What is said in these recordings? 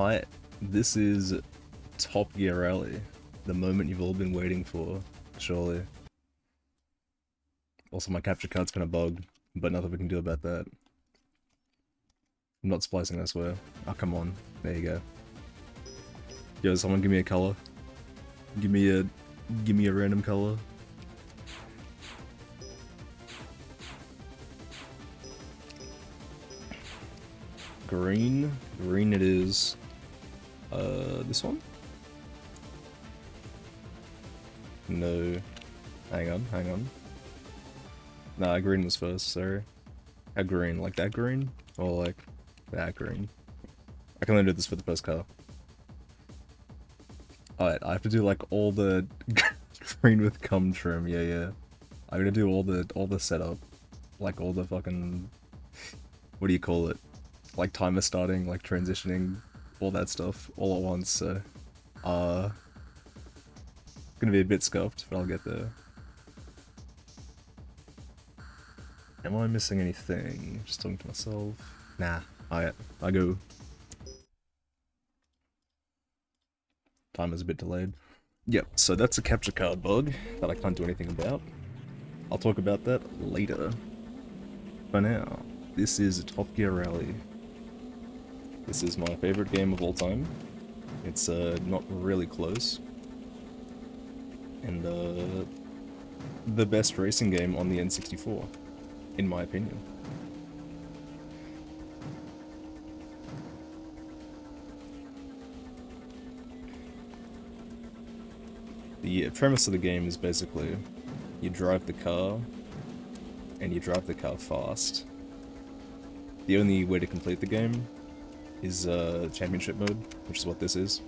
Hi, this is Top Gear Rally, the moment you've all been waiting for, surely. Also, my capture card's kinda bugged, but nothing we can do about that. I'm not splicing, I swear. Oh, come on. There you go. Yo, someone give me a color. Give me a random color. Green. Green it is. This one? No. Hang on. Nah, green was first, sorry. How green? Like that green? Or like that green? I can only do this for the first car. Alright, I have to do like all the green with cum trim, yeah. I'm gonna do all the setup. Like all the fucking... What do you call it? Like timer starting, like transitioning, all that stuff, all at once, so... Gonna be a bit scuffed, but I'll get there. Am I missing anything? Just talking to myself. Nah. Alright, I go. Timer's a bit delayed. Yep, so that's a capture card bug that I can't do anything about. I'll talk about that later. For now, this is Top Gear Rally. This is my favorite game of all time. It's not really close. And the best racing game on the N64, in my opinion. The premise of the game is basically, you drive the car, and you drive the car fast. The only way to complete the game is championship mode, which is what this is,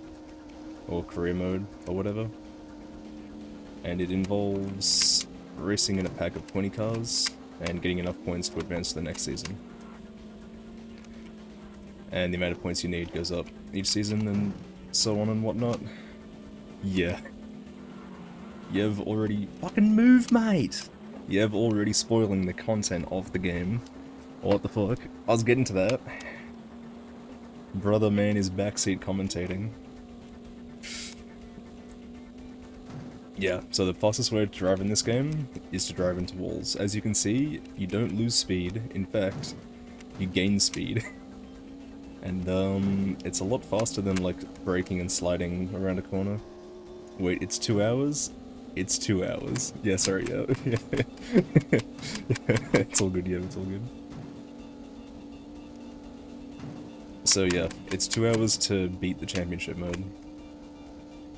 or career mode, or whatever. And it involves racing in a pack of 20 cars, and getting enough points to advance to the next season. And the amount of points you need goes up each season, and so on and whatnot. Yeah. You've already... Fucking move, mate! You've already spoiling the content of the game. What the fuck? I was getting to that. Brother man is backseat commentating. Yeah, so the fastest way to drive in this game is to drive into walls. As you can see, you don't lose speed. In fact, you gain speed. And it's a lot faster than like braking and sliding around a corner. Wait, it's 2 hours? It's 2 hours. Yeah, sorry, yeah. It's all good, yeah, it's all good. So yeah, it's 2 hours to beat the championship mode.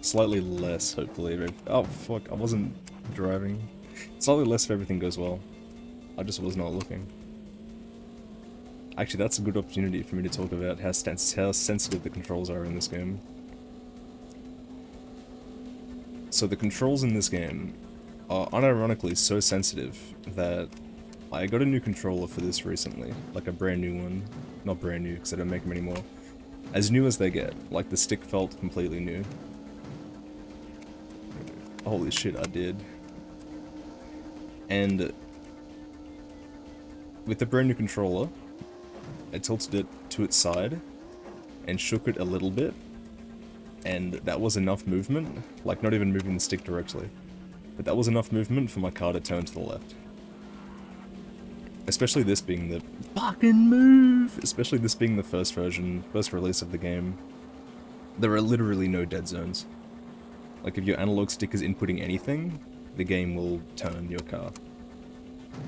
Slightly less, hopefully. Oh, fuck, I wasn't driving. Slightly less if everything goes well. I just was not looking. Actually, that's a good opportunity for me to talk about how sensitive the controls are in this game. So the controls in this game are unironically so sensitive that I got a new controller for this recently. Like a brand new one. Not brand new, because I don't make them anymore. As new as they get. Like the stick felt completely new. Holy shit, I did. And with the brand new controller, I tilted it to its side and shook it a little bit, and that was enough movement, like not even moving the stick directly, but that was enough movement for my car to turn to the left. Especially this being the fucking move! Especially this being the first version, first release of the game. There are literally no dead zones. Like, if your analog stick is inputting anything, the game will turn your car.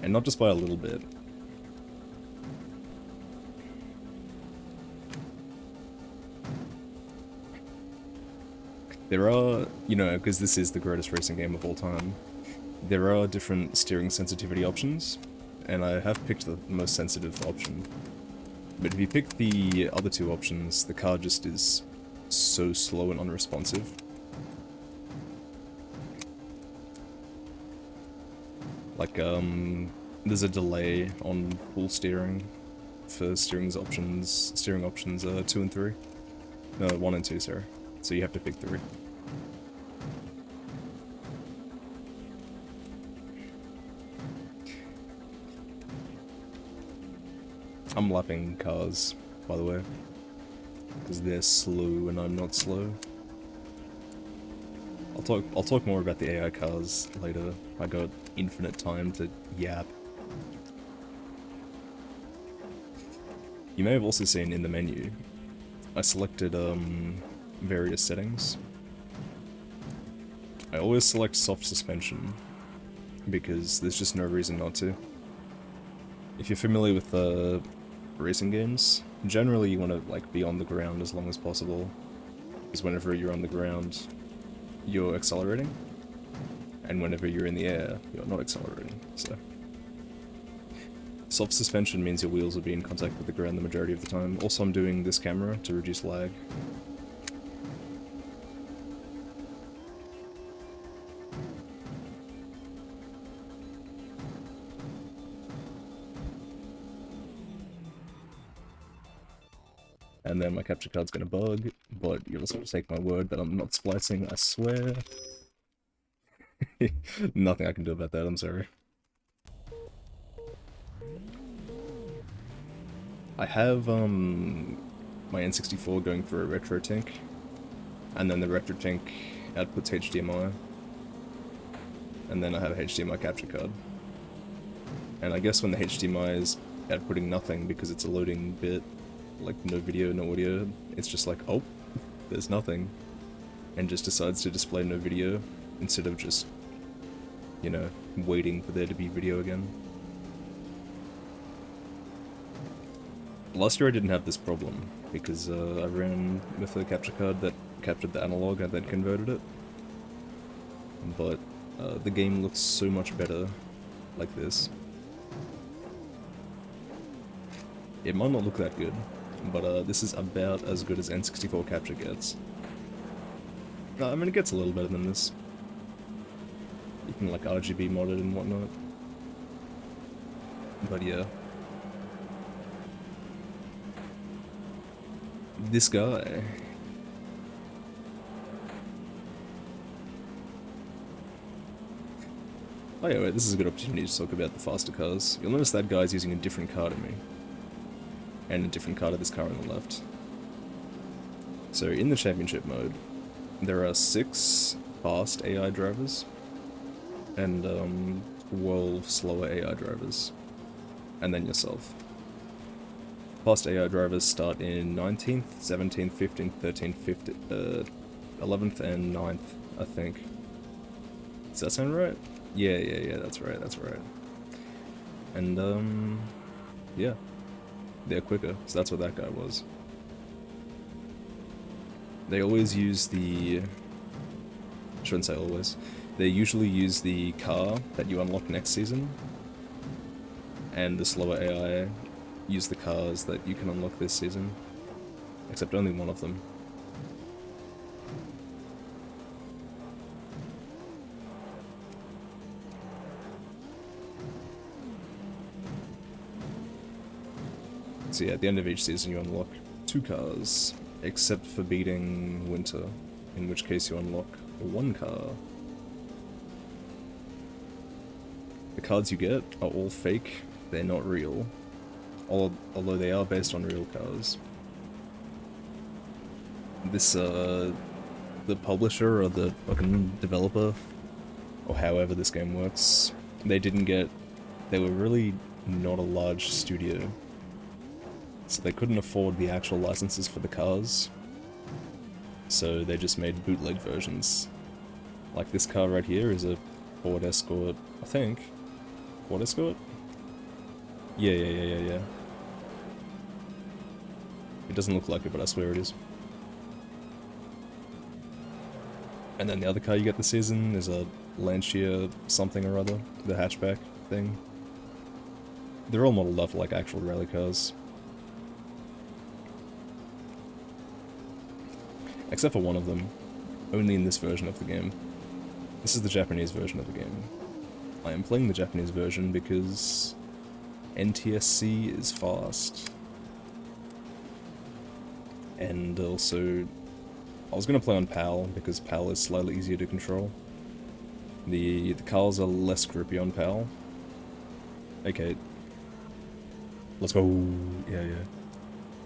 And not just by a little bit. There are, you know, because this is the greatest racing game of all time, there are different steering sensitivity options, and I have picked the most sensitive option. But if you pick the other two options, the car just is so slow and unresponsive. Like, there's a delay on full steering for steering options 2 and 3. No, 1 and 2, sorry. So you have to pick 3. I'm lapping cars, by the way. because they're slow and I'm not slow. I'll talk more about the AI cars later. I got infinite time to yap. You may have also seen in the menu, I selected various settings. I always select soft suspension, because there's just no reason not to. If you're familiar with racing games, generally you want to like be on the ground as long as possible, because whenever you're on the ground, you're accelerating, and whenever you're in the air, you're not accelerating, so. Soft suspension means your wheels will be in contact with the ground the majority of the time. Also, I'm doing this camera to reduce lag. And then my capture card's gonna bug, but you'll just have to take my word that I'm not splicing, I swear. Nothing I can do about that, I'm sorry. I have my N64 going for a retrotink, and then the retrotink outputs HDMI, and then I have a HDMI capture card. And I guess when the HDMI is outputting nothing because it's a loading bit, like no video, no audio, it's just like, oh, there's nothing, and just decides to display no video instead of just, you know, waiting for there to be video again. Last year I didn't have this problem, because I ran with a capture card that captured the analog and then converted it. But the game looks so much better like this. It might not look that good, but this is about as good as N64 capture gets. I mean, it gets a little better than this. You can like RGB mod it and whatnot. But yeah. This guy. Oh yeah, wait, this is a good opportunity to talk about the faster cars. You'll notice that guy's using a different car to me. And a different car to this car on the left. So in the championship mode, there are 6 fast AI drivers, and 12 slower AI drivers, and then yourself. Fast AI drivers start in 19th, 17th, 15th, 13th, 15th, 11th, and 9th, I think. Does that sound right? Yeah, that's right. And, yeah. They're quicker, so that's what that guy was. They always use the... I shouldn't say always. They usually use the car that you unlock next season, and the slower AI use the cars that you can unlock this season. Except only one of them. So yeah, at the end of each season you unlock 2 cars, except for beating Winter, in which case you unlock 1 car. The cards you get are all fake, they're not real, although they are based on real cars. This, the publisher or the fucking developer, or however this game works, they were really not a large studio. So they couldn't afford the actual licenses for the cars, so they just made bootleg versions. Like this car right here is a Ford Escort, I think. Ford Escort? Yeah. It doesn't look like it, but I swear it is. And then the other car you get this season is a Lancia something or other, the hatchback thing. They're all modeled after like actual rally cars. Except for one of them, only in this version of the game. This is the Japanese version of the game. I am playing the Japanese version because NTSC is fast. And also, I was going to play on PAL because PAL is slightly easier to control. The cars are less grippy on PAL. Okay. Let's go. Yeah.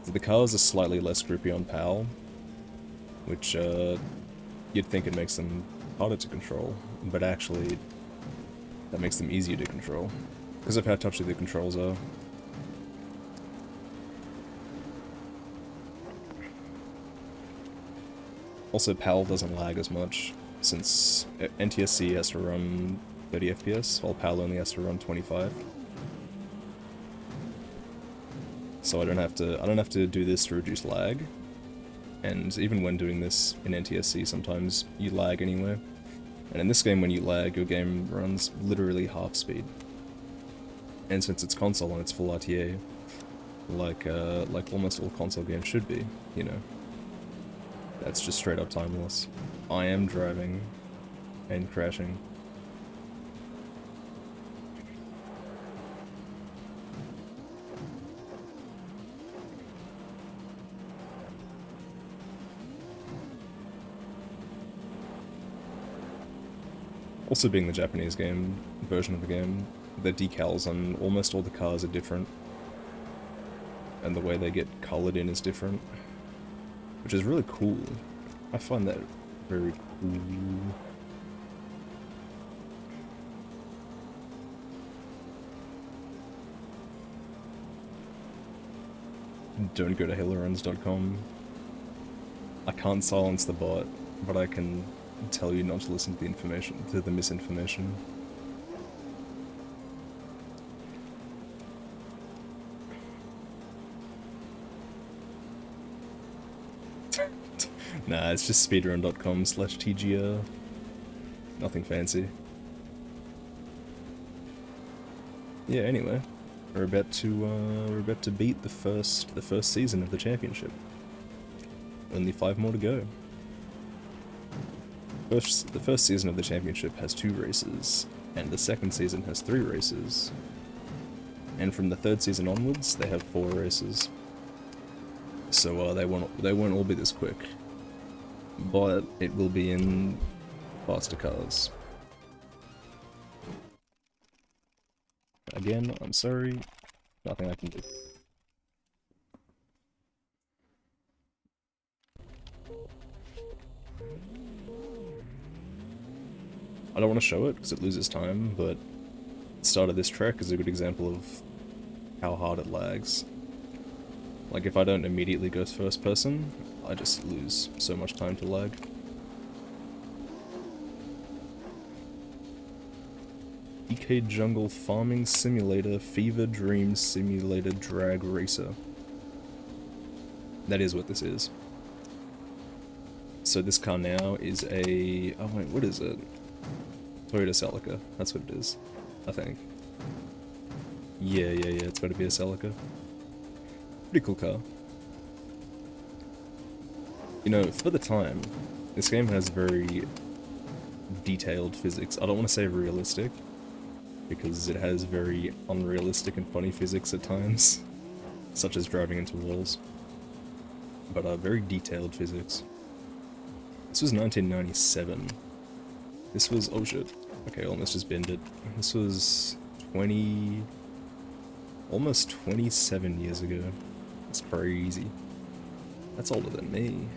So the cars are slightly less grippy on PAL, which you'd think it makes them harder to control, but actually that makes them easier to control, because of how touchy the controls are. Also, PAL doesn't lag as much, since NTSC has to run 30 FPS, while PAL only has to run 25. So I don't have to do this to reduce lag. And even when doing this in NTSC, sometimes you lag anyway. And in this game, when you lag, your game runs literally half speed. And since it's console and it's full RTA, like almost all console games should be, you know. That's just straight up time loss. I am driving and crashing. Also being the Japanese game version of the game, the decals on almost all the cars are different. And the way they get colored in is different. Which is really cool. I find that very cool. Don't go to haloruns.com. I can't silence the bot, but I can tell you not to listen to the information, to the misinformation. Nah, it's just speedrun.com/TGR. Nothing fancy. Yeah, anyway. We're about to beat the first season of the championship. Only 5 more to go. The first season of the championship has 2 races, and the second season has 3 races. And from the third season onwards, they have 4 races. So they won't all be this quick. But it will be in faster cars. Again, I'm sorry, nothing I can do. I don't want to show it because it loses time, but the start of this track is a good example of how hard it lags. Like, if I don't immediately go first person, I just lose so much time to lag. EK Jungle Farming Simulator Fever Dream Simulator Drag Racer. That is what this is. So this car now is a... oh wait, what is it? Toyota Celica. That's what it is, I think. Yeah, it's gotta be a Celica. Pretty cool car. You know, for the time, this game has very detailed physics. I don't want to say realistic, because it has very unrealistic and funny physics at times, such as driving into walls. But very detailed physics. This was 1997. This was... oh shit. Okay, almost just binned it. This was 20... almost 27 years ago. That's crazy. That's older than me.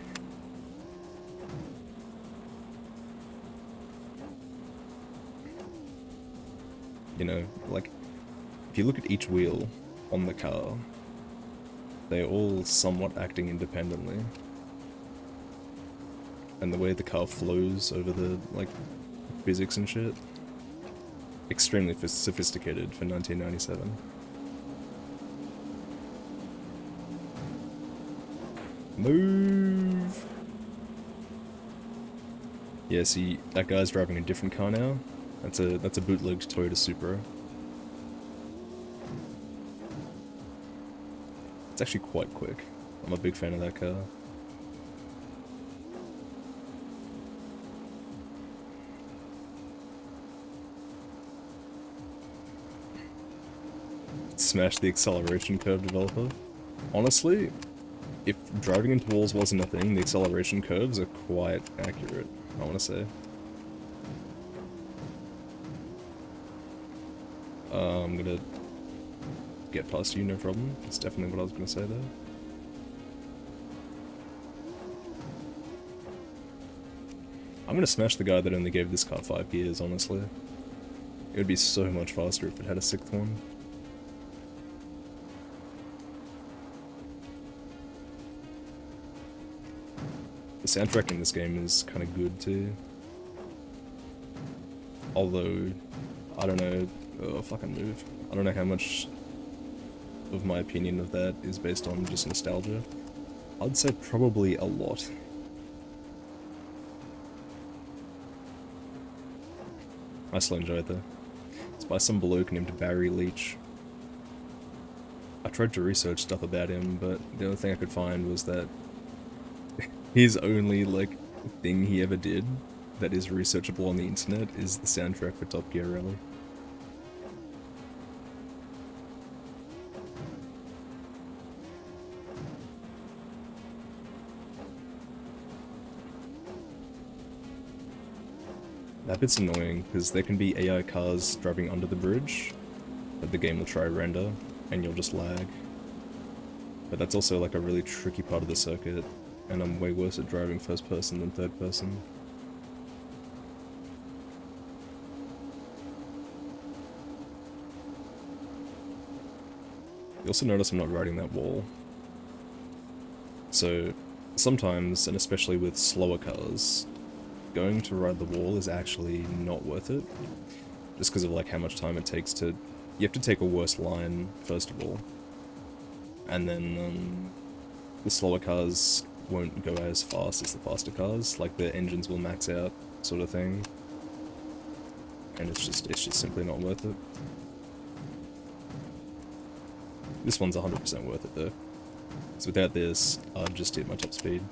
You know, like, if you look at each wheel on the car, they're all somewhat acting independently. And the way the car flows over the, like, physics and shit, extremely sophisticated for 1997. Move! Yeah, see, that guy's driving a different car now. That's a bootlegged Toyota Supra. It's actually quite quick. I'm a big fan of that car. Smash the acceleration curve developer. Honestly, if driving into walls wasn't a thing, the acceleration curves are quite accurate, I want to say. I'm gonna get past you, no problem. That's definitely what I was gonna say there. I'm gonna smash the guy that only gave this car 5 gears, honestly. It would be so much faster if it had a 6th one. The soundtrack in this game is kind of good too. Although, I don't know, oh, fucking move. I don't know how much of my opinion of that is based on just nostalgia. I'd say probably a lot. I still enjoy it though. It's by some bloke named Barry Leach. I tried to research stuff about him, but the only thing I could find was that his only, like, thing he ever did that is researchable on the internet is the soundtrack for Top Gear Rally. That bit's annoying, because there can be AI cars driving under the bridge that the game will try render, and you'll just lag. But that's also like a really tricky part of the circuit, and I'm way worse at driving first person than third person. You also notice I'm not riding that wall. So, sometimes, and especially with slower cars, going to ride the wall is actually not worth it. Just because of like how much time it takes to... You have to take a worse line, first of all. And then, the slower cars won't go as fast as the faster cars. Like, the engines will max out, sort of thing. And it's just simply not worth it. This one's 100% worth it though. So without this, I'd just hit my top speed.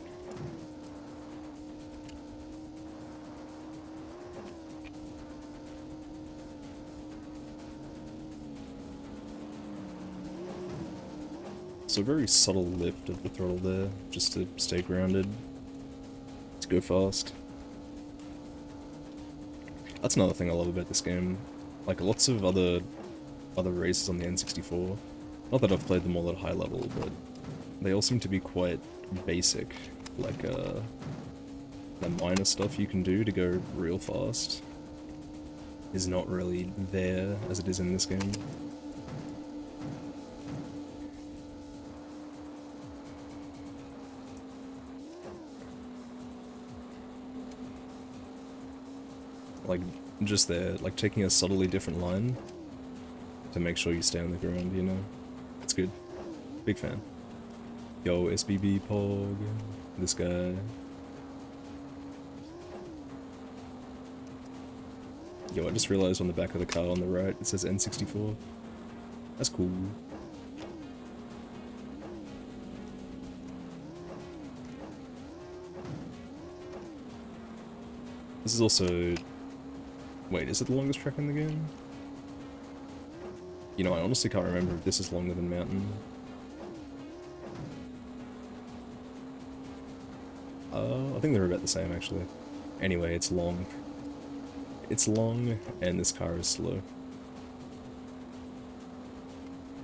So a very subtle lift of the throttle there, just to stay grounded, to go fast. That's another thing I love about this game. Like lots of other races on the N64, not that I've played them all at a high level, but they all seem to be quite basic. Like the minor stuff you can do to go real fast is not really there as it is in this game. Like, just there, like taking a subtly different line to make sure you stay on the ground, you know? It's good. Big fan. Yo, SBB Pog, this guy. Yo, I just realized on the back of the car on the right, it says N64. That's cool. This is also... Wait, is it the longest track in the game? You know, I honestly can't remember if this is longer than Mountain. I think they're about the same, actually. Anyway, it's long. It's long, and this car is slow.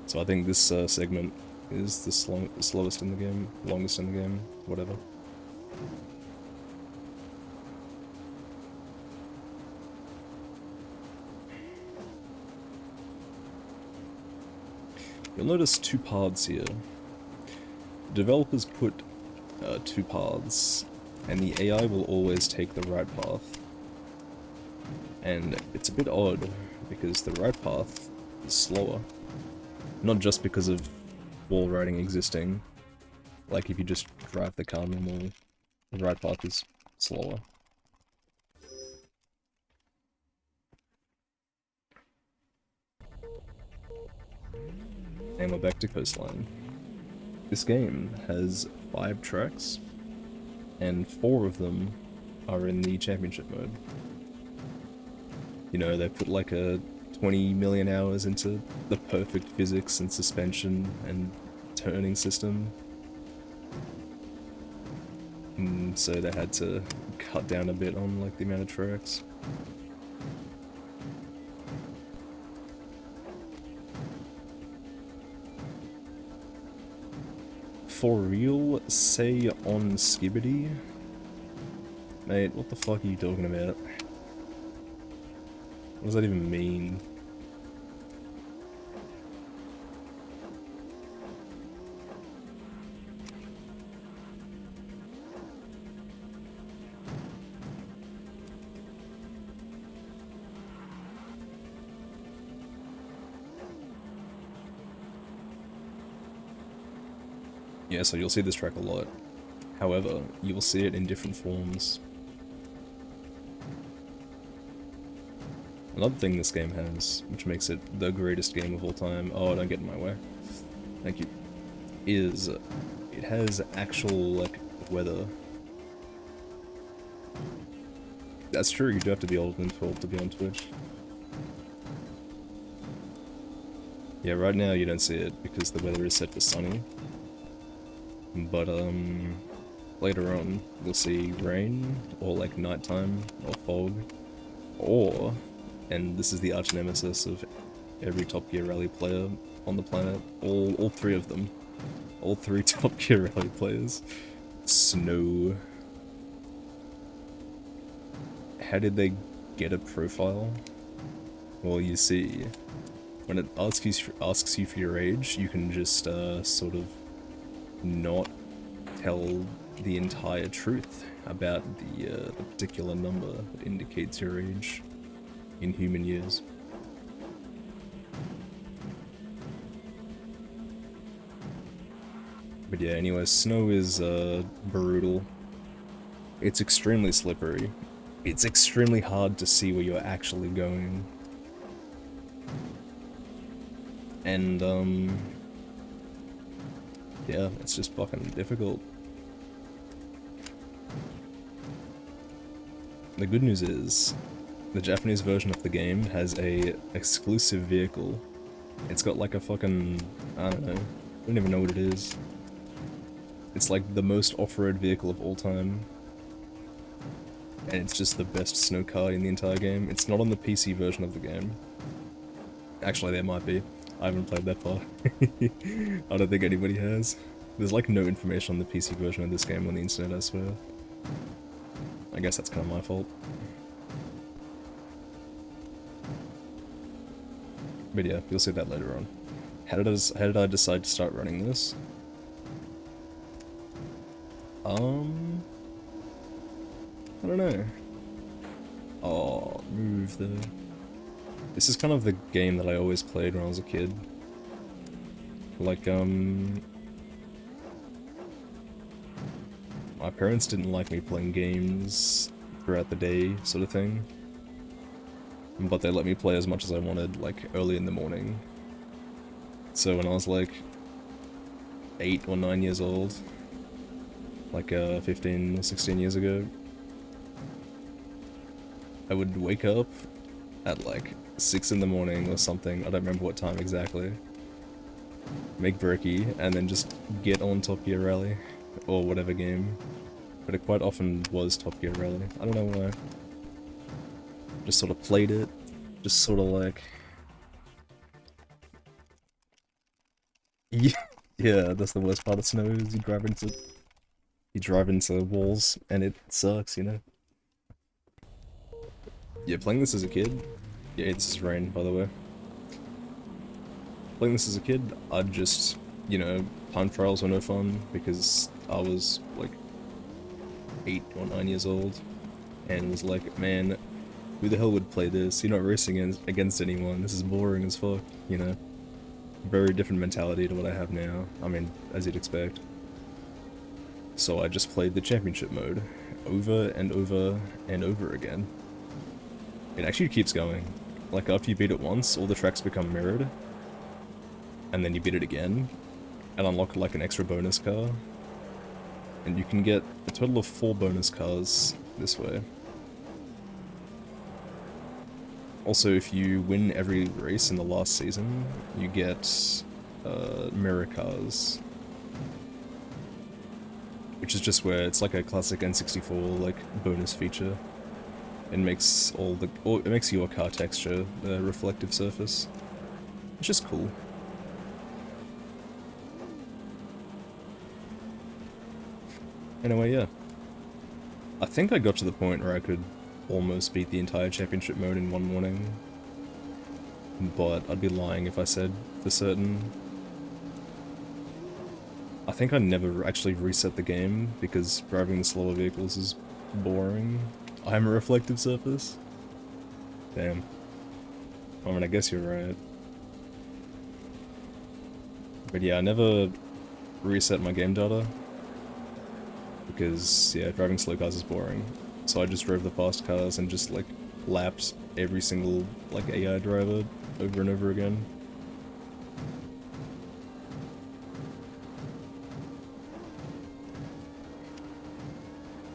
So I think this segment is the slowest in the game, longest in the game, whatever. You'll notice two paths here. Developers put two paths, and the AI will always take the right path. And it's a bit odd, because the right path is slower. Not just because of wall riding existing. Like, if you just drive the car normally, the right path is slower. And we're back to Coastline. This game has 5 tracks, and 4 of them are in the championship mode. You know, they put like a 20 million hours into the perfect physics and suspension and turning system. And so they had to cut down a bit on like the amount of tracks. For real, say on Skibbity, Mate, what the fuck are you talking about? What does that even mean? Yeah, so you'll see this track a lot. However, you will see it in different forms. Another thing this game has, which makes it the greatest game of all time, oh, don't get in my way, thank you, is it has actual, like, weather. That's true, you do have to be older than 12 to be on Twitch. Yeah, right now you don't see it because the weather is set for sunny. But, later on, you'll see rain, or like nighttime, or fog, or, and this is the arch nemesis of every Top Gear Rally player on the planet, all three of them, all three Top Gear Rally players, snow. How did they get a profile? Well, you see, when it asks you for your age, you can just, sort of not tell the entire truth about the particular number that indicates your age in human years. But yeah, anyway, snow is brutal. It's extremely slippery. It's extremely hard to see where you're actually going. And yeah, it's just fucking difficult. The good news is, the Japanese version of the game has a exclusive vehicle. It's got like a fucking, I don't know, I don't even know what it is. It's like the most off-road vehicle of all time. And it's just the best snow car in the entire game. It's not on the PC version of the game. Actually, there might be. I haven't played that far. I don't think anybody has. There's like no information on the PC version of this game on the internet, I swear. I guess that's kind of my fault. But yeah, you'll see that later on. How did I decide to start running this? I don't know. Oh, move there. This is kind of the game that I always played when I was a kid. Like, my parents didn't like me playing games throughout the day, sort of thing. But they let me play as much as I wanted, like, early in the morning. So when I was, like, 8 or 9 years old, like, 15 or 16 years ago, I would wake up at, like, 6 in the morning or something, I don't remember what time exactly, make brekkie, and then just get on Top Gear Rally, or whatever game, but it quite often was Top Gear Rally, I don't know why. Just sort of played it, just sort of like... Yeah, that's the worst part of snow, is you drive into walls, and it sucks, you know? Yeah, playing this as a kid, yeah, it's just rain, by the way. Playing this as a kid, I'd just, you know, time trials were no fun, because I was, like, 8 or 9 years old, and was like, man, who the hell would play this? You're not racing against anyone, this is boring as fuck, you know? Very different mentality to what I have now, I mean, as you'd expect. So I just played the championship mode, over and over and over again. It actually keeps going. Like, after you beat it once, all the tracks become mirrored, and then you beat it again, and unlock, like, an extra bonus car, and you can get a total of 4 bonus cars this way. Also, if you win every race in the last season, you get mirror cars, which is just where it's like a classic N64 like bonus feature. It makes it makes your car texture a reflective surface. It's just cool. Anyway, yeah. I think I got to the point where I could almost beat the entire championship mode in one morning, but I'd be lying if I said for certain. I think I never actually reset the game because driving the slower vehicles is boring. I'm a reflective surface? Damn. I mean, I guess you're right. But yeah, I never reset my game data because, yeah, driving slow cars is boring. So I just drove the fast cars and just, like, lapped every single, like, AI driver over and over again.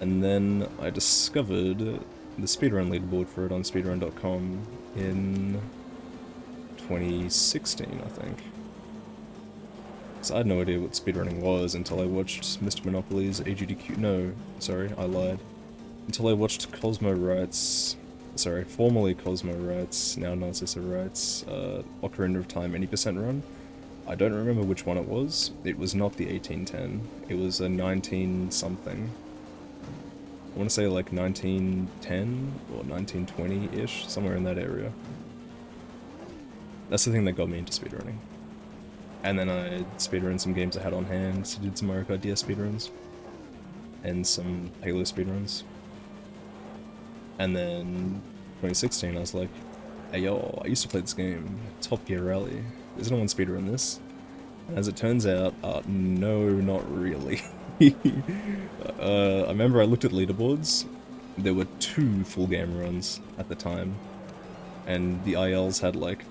And then I discovered the speedrun leaderboard for it on speedrun.com in 2016, I think. So I had no idea what speedrunning was until I watched Mr. Monopoly's AGDQ. No, sorry, I lied. Until I watched Cosmo Wright's, sorry, formerly Cosmo Wright's, now Narcissa Wright's, Ocarina of Time any % run. I don't remember which one it was. It was not the 1810. It was a 19-something. I want to say like 1910 or 1920-ish, somewhere in that area. That's the thing that got me into speedrunning. And then I speedrun some games I had on hand, so did some Mario Kart DS speedruns. And some Halo speedruns. And then 2016 I was like, hey yo, I used to play this game, Top Gear Rally. Is anyone speedrun this? And as it turns out, no, not really. I remember I looked at leaderboards. There were 2 full game runs at the time. And the ILs had like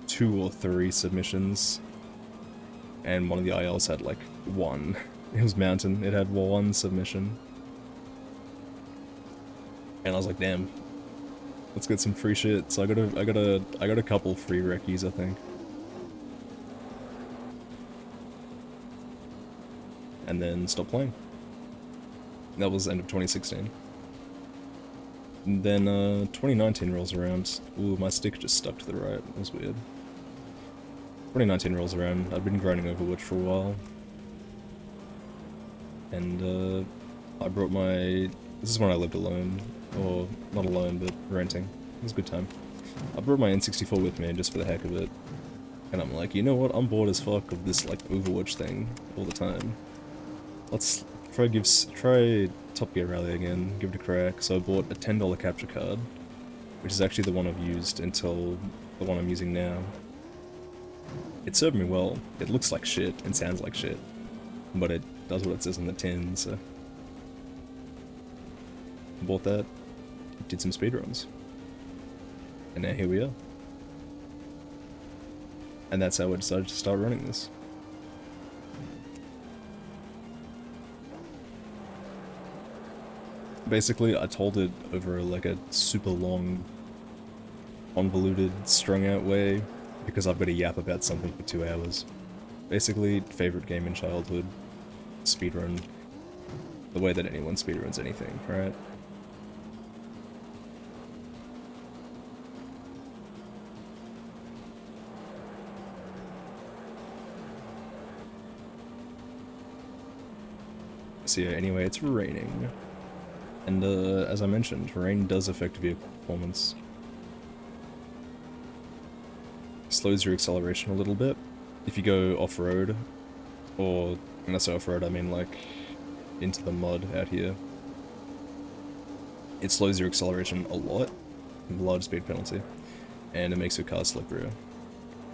2 or 3 submissions. And one of the ILs had like 1. It was Mountain, it had 1 submission. And I was like, damn, let's get some free shit. So I got a couple free recce's, I think. And then stopped playing. That was the end of 2016. And then 2019 rolls around. Ooh, my stick just stuck to the right. That was weird. 2019 rolls around. I'd been grinding Overwatch for a while. And I brought my... This is when I lived alone. Or, not alone, but renting. It was a good time. I brought my N64 with me just for the heck of it. And I'm like, you know what? I'm bored as fuck of this, like, Overwatch thing all the time. Let's try Top Gear Rally again, give it a crack. So I bought a $10 capture card, which is actually the one I've used until the one I'm using now. It served me well. It looks like shit and sounds like shit, but it does what it says on the tin, so... Bought that, did some speedruns, and now here we are. And that's how I decided to start running this. Basically, I told it over like a super long, convoluted, strung out way, because I've got to yap about something for 2 hours. Basically, favorite game in childhood, speedrun, the way that anyone speedruns anything, right? So yeah, anyway, it's raining. And as I mentioned, rain does affect vehicle performance. Slows your acceleration a little bit. If you go off-road, or when I say off-road, I mean like into the mud out here. It slows your acceleration a lot, large speed penalty, and it makes your car slipperier.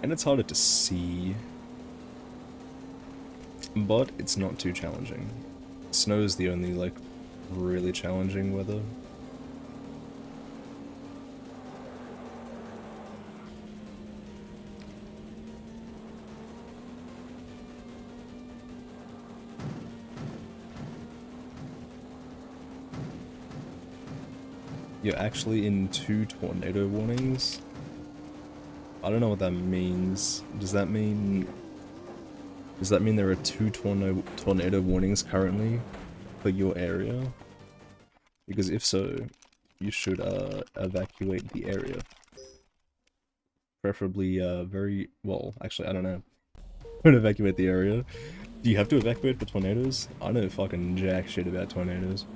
And it's harder to see, but it's not too challenging. Snow is the only, like, really challenging weather. You're actually in 2 tornado warnings? I don't know what that means. Does that mean there are 2 tornado warnings currently for your area? Because if so, you should evacuate the area. Preferably very well, actually I don't know. Don't evacuate the area. Do you have to evacuate for tornadoes? I know fucking jack shit about tornadoes.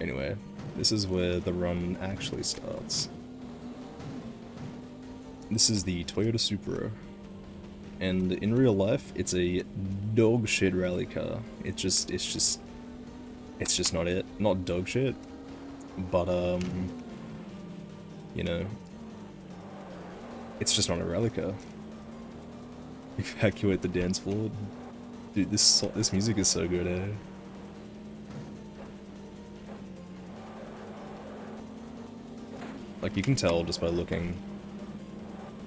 Anyway, this is where the run actually starts. This is the Toyota Supra, and in real life, it's a dog shit rally car. It's just not it. Not dog shit, but you know, it's just not a rally car. Evacuate the dance floor. Dude, this music is so good, eh? Like, you can tell just by looking.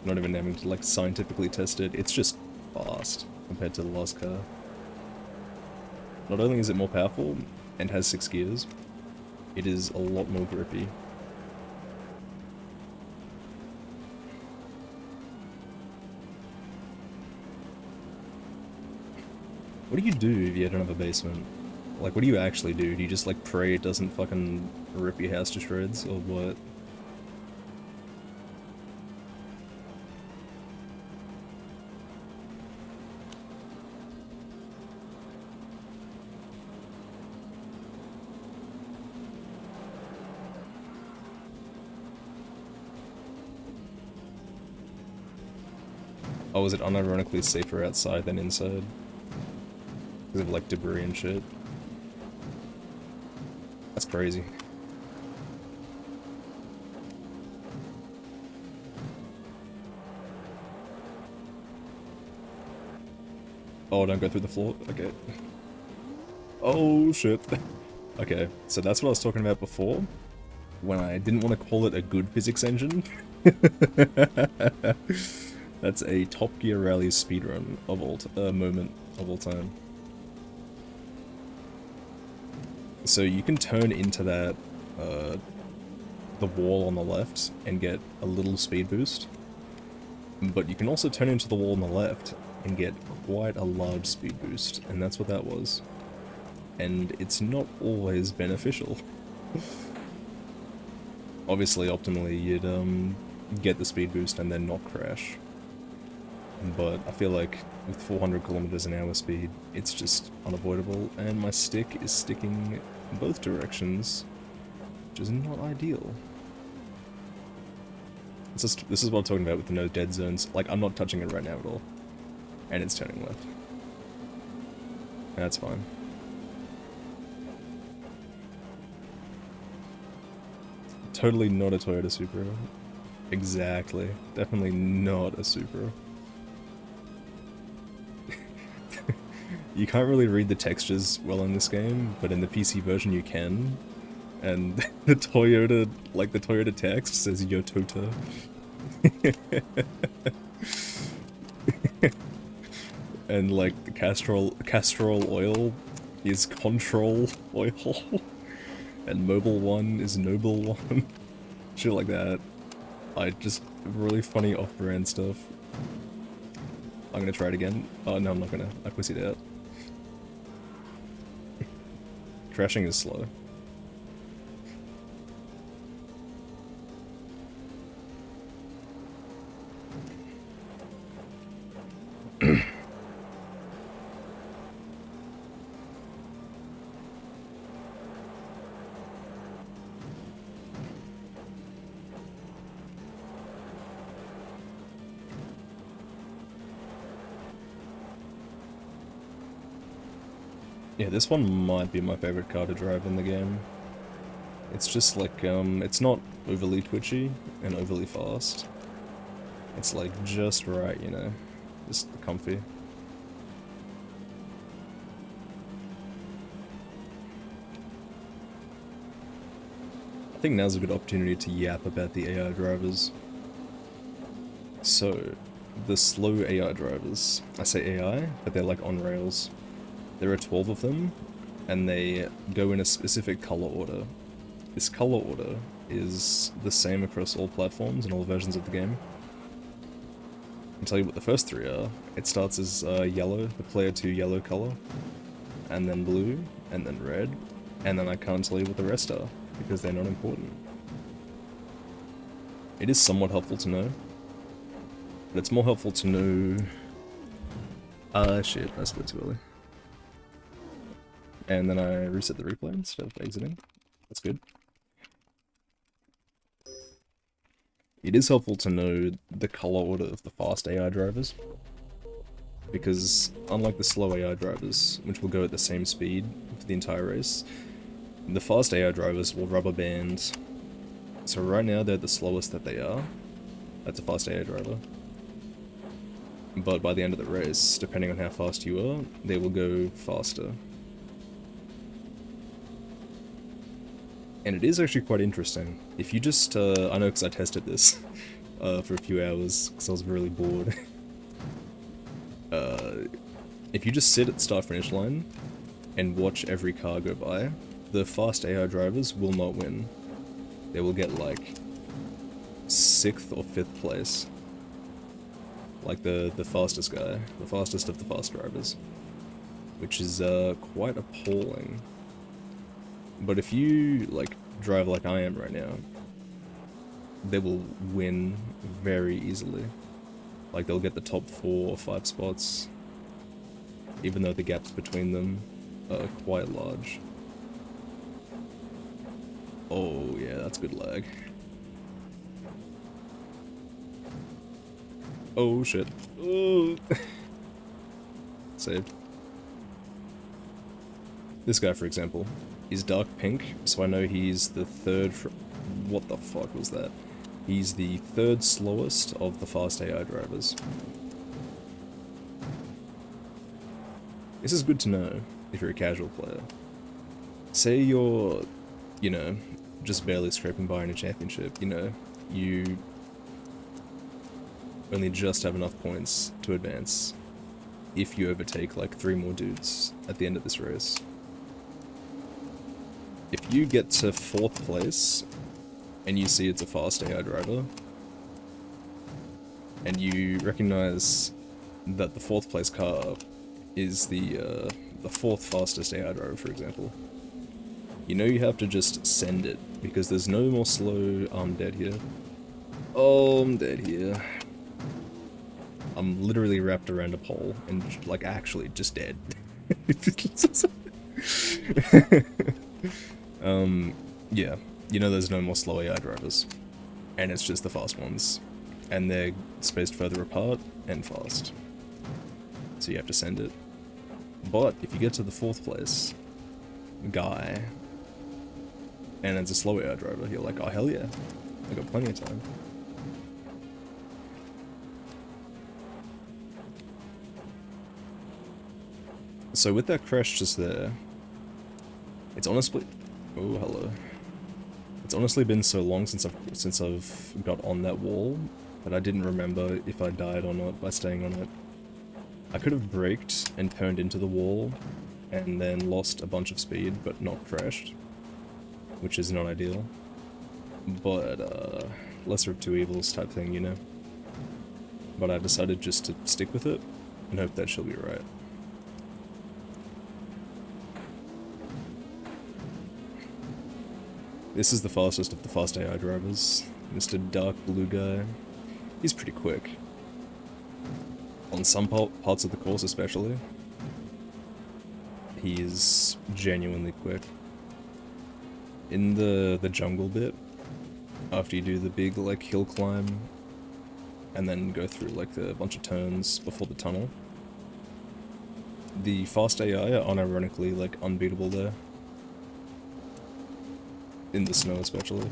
Not even having to, like, scientifically test it. It's just fast compared to the last car. Not only is it more powerful and has 6 gears, it is a lot more grippy. What do you do if you don't have a basement? Like, what do you actually do? Do you just, like, pray it doesn't fucking rip your house to shreds, or what? Oh, is it unironically safer outside than inside? Because of, like, debris and shit? That's crazy. Oh, don't go through the floor? Okay. Oh, shit. Okay, so that's what I was talking about before, when I didn't want to call it a good physics engine. That's a Top Gear Rally speedrun of moment of all time. So you can turn into that, the wall on the left and get a little speed boost, but you can also turn into the wall on the left and get quite a large speed boost, and that's what that was. And it's not always beneficial. Obviously, optimally, you'd get the speed boost and then not crash. But I feel like with 400 kilometers an hour speed, it's just unavoidable, and my stick is sticking in both directions, which is not ideal. This is what I'm talking about with the no dead zones. Like, I'm not touching it right now at all, and it's turning left. That's fine. Totally not a Toyota Supra. Exactly. Definitely not a Supra. You can't really read the textures well in this game, but in the PC version you can. And the Toyota, like the Toyota text says Yotota. And like the castrol oil is control oil. And mobile one is noble one. Shit like that. Just really funny off-brand stuff. I'm gonna try it again. Oh no, I'm not gonna. I pussied out. Crashing is slow. Yeah, this one might be my favorite car to drive in the game. It's just like, it's not overly twitchy and overly fast. It's like just right, you know, just comfy. I think now's a good opportunity to yap about the AI drivers. So, the slow AI drivers, I say AI, but they're like on rails. There are 12 of them, and they go in a specific color order. This color order is the same across all platforms and all versions of the game. I'll tell you what the first 3 are. It starts as yellow, the player 2 yellow color, and then blue, and then red, and then I can't tell you what the rest are, because they're not important. It is somewhat helpful to know, but it's more helpful to know... shit, I split too early. And then I reset the replay instead of exiting. That's good. It is helpful to know the color order of the fast AI drivers, because unlike the slow AI drivers, which will go at the same speed for the entire race, the fast AI drivers will rubber band. So right now they're the slowest that they are. That's a fast AI driver. But by the end of the race, depending on how fast you are, they will go faster. And it is actually quite interesting. If you just, I know because I tested this for a few hours, because I was really bored. If you just sit at the start-finish line and watch every car go by, the fast AI drivers will not win. They will get like 6th or 5th place. Like the fastest guy, the fastest of the fast drivers. Which is quite appalling. But if you like drive like I am right now, they will win very easily. Like they'll get the top 4 or 5 spots, even though the gaps between them are quite large. Oh yeah, that's good lag. Oh shit. Oh. Saved. This guy, for example, is dark pink, so I know he's the third what the fuck was that? He's the third slowest of the fast AI drivers. This is good to know if you're a casual player. Say you're, you know, just barely scraping by in a championship, you know, you only just have enough points to advance if you overtake like 3 more dudes at the end of this race. If you get to 4th place and you see it's a fast AI driver, and you recognize that the 4th place car is the 4th fastest AI driver, for example, you know you have to just send it, because there's no more slow. I'm dead here. Oh, I'm dead here. I'm literally wrapped around a pole and like actually just dead. Yeah, you know there's no more slow AI drivers, and it's just the fast ones, and they're spaced further apart and fast, so you have to send it. But if you get to the 4th place guy, and it's a slow AI driver, you're like, oh hell yeah, I got plenty of time. So with that crash just there, it's honestly, oh hello. It's honestly been so long since I've got on that wall that I didn't remember if I died or not by staying on it. I could have braked and turned into the wall and then lost a bunch of speed but not crashed, which is not ideal. But lesser of two evils type thing, you know. But I decided just to stick with it and hope that she'll be right. This is the fastest of the fast AI drivers, Mr. Dark Blue Guy. He's pretty quick. On some parts of the course especially, he is genuinely quick. In the jungle bit, after you do the big like hill climb, and then go through like a bunch of turns before the tunnel, the fast AI are unironically like unbeatable there. In the snow especially.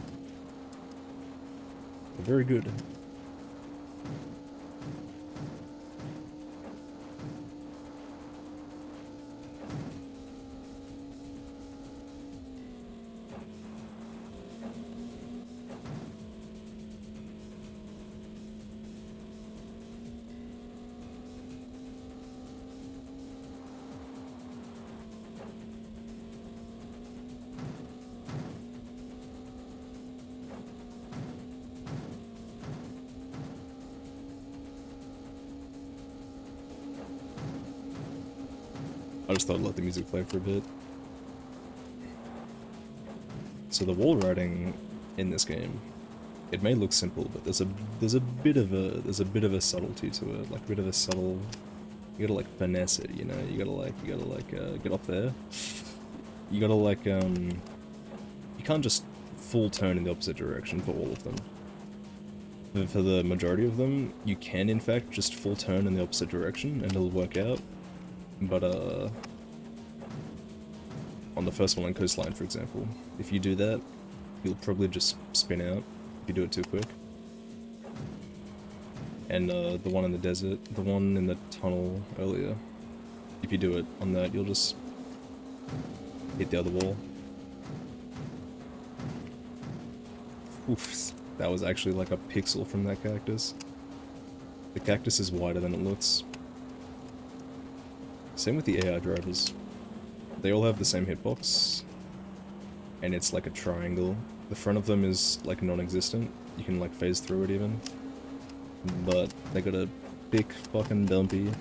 They're very good. I just thought I'd let the music play for a bit. So the wall riding in this game, it may look simple, but there's a bit of a subtlety to it, like a bit of a subtle. You gotta like finesse it, you know. You gotta like get up there. You gotta like you you can't just full turn in the opposite direction for all of them. But for the majority of them, you can in fact just full turn in the opposite direction and it'll work out. But on the first one on Coastline, for example, if you do that, you'll probably just spin out if you do it too quick. And the one in the desert, the one in the tunnel earlier, if you do it on that, you'll just hit the other wall. Oof, that was actually like a pixel from that cactus. The cactus is wider than it looks. Same with the AI drivers. They all have the same hitbox, and it's like a triangle. The front of them is like non-existent. You can like phase through it even. But they got a big fucking dumpy.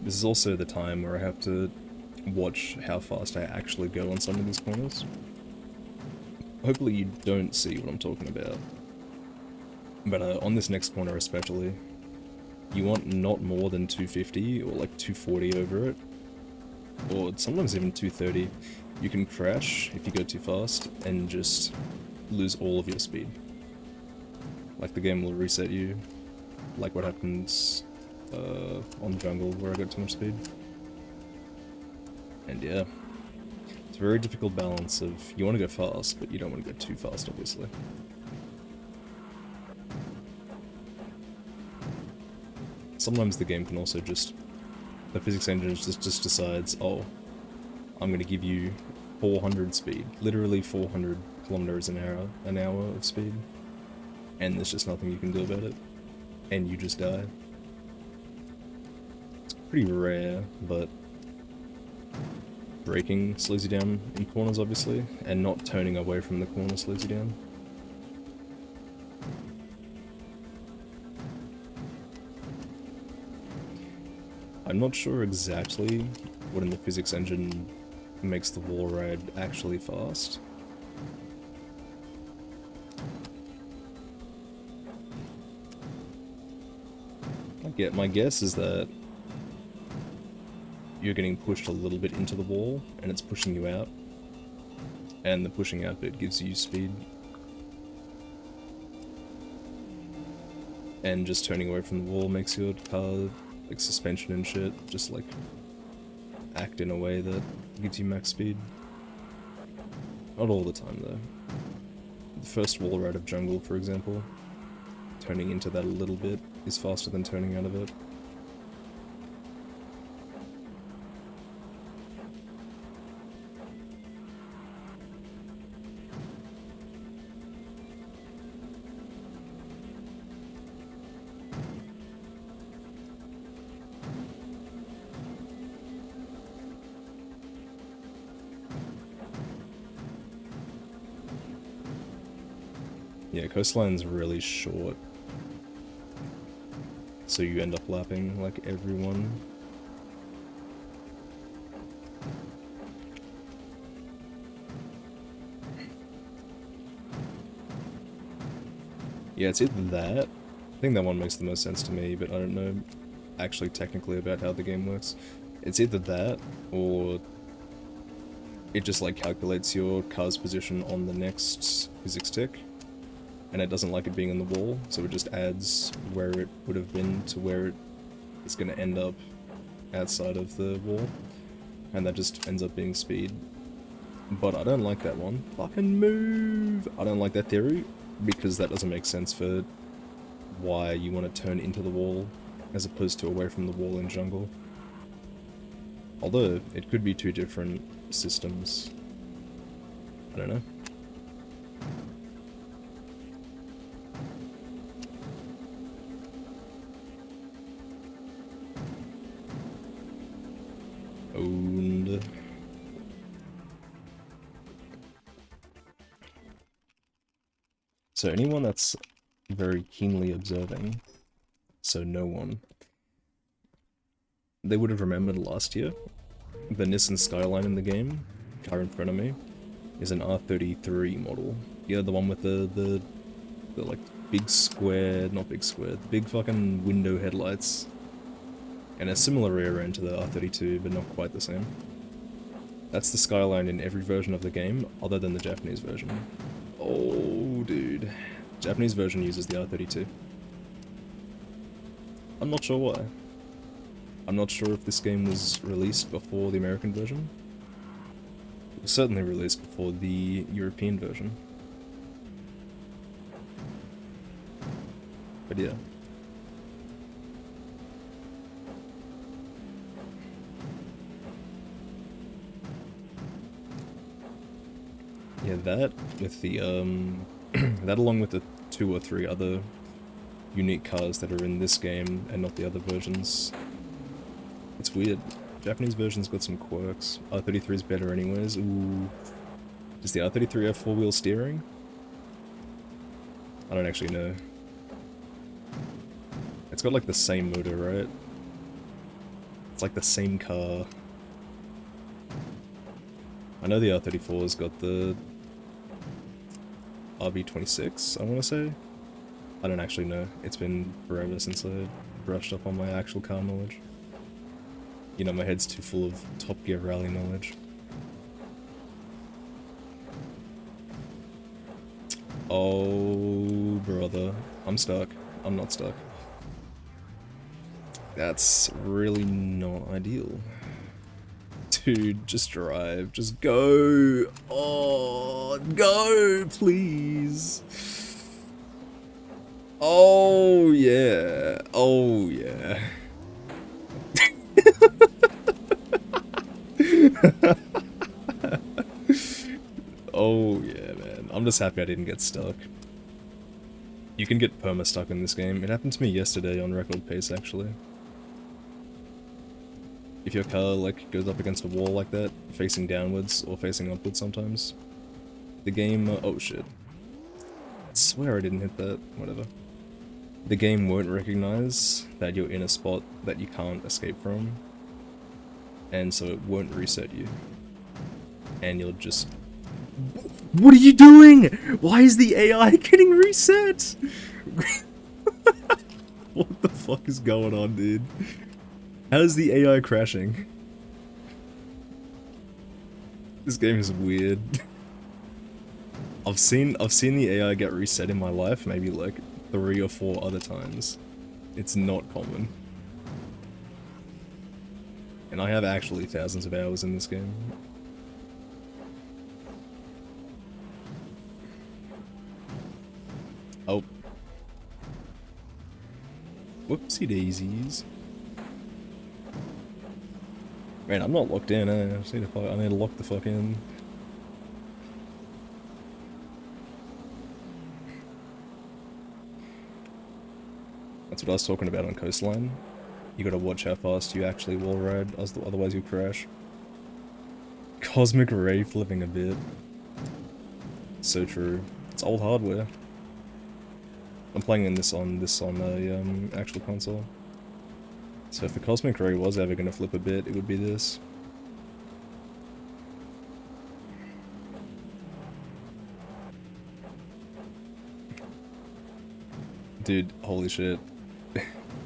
This is also the time where I have to watch how fast I actually go on some of these corners. Hopefully you don't see what I'm talking about. But on this next corner especially, you want not more than 250 or like 240 over it. Or sometimes even 230. You can crash if you go too fast and just lose all of your speed. Like the game will reset you, like what happens on Jungle where I got too much speed. And yeah, it's a very difficult balance of you want to go fast, but you don't want to go too fast, obviously. Sometimes the game can also just, the physics engine just decides, oh, I'm going to give you 400 speed, literally 400 kilometers an hour of speed, and there's just nothing you can do about it, and you just die. It's pretty rare, but braking slows you down in corners, obviously, and not turning away from the corner slows you down. I'm not sure exactly what in the physics engine makes the wall ride actually fast. My guess is that you're getting pushed a little bit into the wall, and it's pushing you out, and the pushing out bit gives you speed. And just turning away from the wall makes your car, like suspension and shit, just like act in a way that gives you max speed. Not all the time though. The first wall ride of Jungle, for example, turning into that a little bit is faster than turning out of it. Yeah, Coastline's really short, so you end up lapping like everyone. Yeah, it's either that. I think that one makes the most sense to me, but I don't know actually technically about how the game works. It's either that, or it just like calculates your car's position on the next physics tick, and it doesn't like it being on the wall, so it just adds where it would have been to where it's going to end up outside of the wall, and that just ends up being speed. But I don't like that one. Fucking move! I don't like that theory, because that doesn't make sense for why you want to turn into the wall as opposed to away from the wall in Jungle. Although, it could be two different systems. I don't know. Owned. So anyone that's very keenly observing, so no one, they would have remembered last year, the Nissan Skyline in the game, car in front of me, is an R33 model. Yeah, the one with the like big square, not big square, the big fucking window headlights. And a similar rear end to the R32, but not quite the same. That's the Skyline in every version of the game, other than the Japanese version. Oh, dude. Japanese version uses the R32. I'm not sure why. I'm not sure if this game was released before the American version. It was certainly released before the European version. But yeah. Yeah, that with the, that along with the 2 or 3 other unique cars that are in this game and not the other versions. It's weird. Japanese version's got some quirks. R33 is better anyways. Ooh. Does the R33 have 4-wheel steering? I don't actually know. It's got like the same motor, right? It's like the same car. I know the R34's got the RB26, I want to say. I don't actually know. It's been forever since I brushed up on my actual car knowledge. You know, my head's too full of Top Gear rally knowledge. Oh, brother. I'm stuck. I'm not stuck. That's really not ideal. Dude, just drive. Just go. Oh, go, please. Oh, yeah. Oh, yeah. Oh, yeah, man. I'm just happy I didn't get stuck. You can get perma-stuck in this game. It happened to me yesterday on record pace, actually. If your car, like, goes up against a wall like that, facing downwards or facing upwards sometimes, the game... oh, shit. I swear I didn't hit that. Whatever. The game won't recognize that you're in a spot that you can't escape from, and so it won't reset you. And you'll just... What are you doing? Why is the AI getting reset? What the fuck is going on, dude? How's the AI crashing? This game is weird. I've seen the AI get reset in my life maybe like 3 or 4 other times. It's not common. And I have actually thousands of hours in this game. Oh. Whoopsie daisies. Man, I'm not locked in, I just need to, I need to lock the fuck in. That's what I was talking about on Coastline. You gotta watch how fast you actually wall ride, otherwise you'll crash. Cosmic ray flipping a bit. So true. It's old hardware. I'm playing this on a actual console. So if the Cosmic Ray was ever gonna flip a bit, it would be this. Dude, holy shit.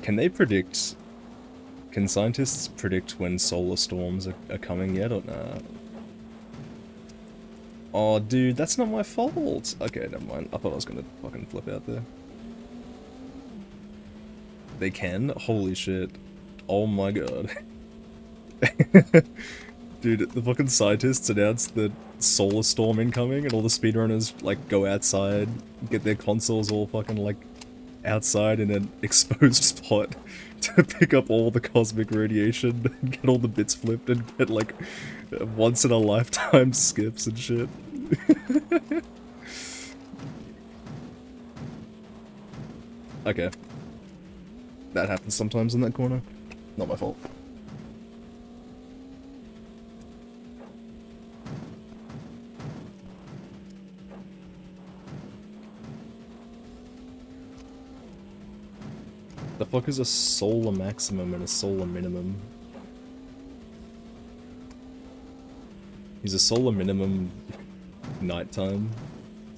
Can they predict... Can scientists predict when solar storms are coming yet or nah? Oh, dude, that's not my fault! Okay, never mind. I thought I was gonna fucking flip out there. They can? Holy shit. Oh my god. Dude, the fucking scientists announced the solar storm incoming and all the speedrunners, like, go outside, get their consoles all fucking, like, outside in an exposed spot to pick up all the cosmic radiation and get all the bits flipped and get, like, once-in-a-lifetime skips and shit. Okay. That happens sometimes in that corner. Not my fault. The fuck is a solar maximum and a solar minimum? He's a solar minimum nighttime.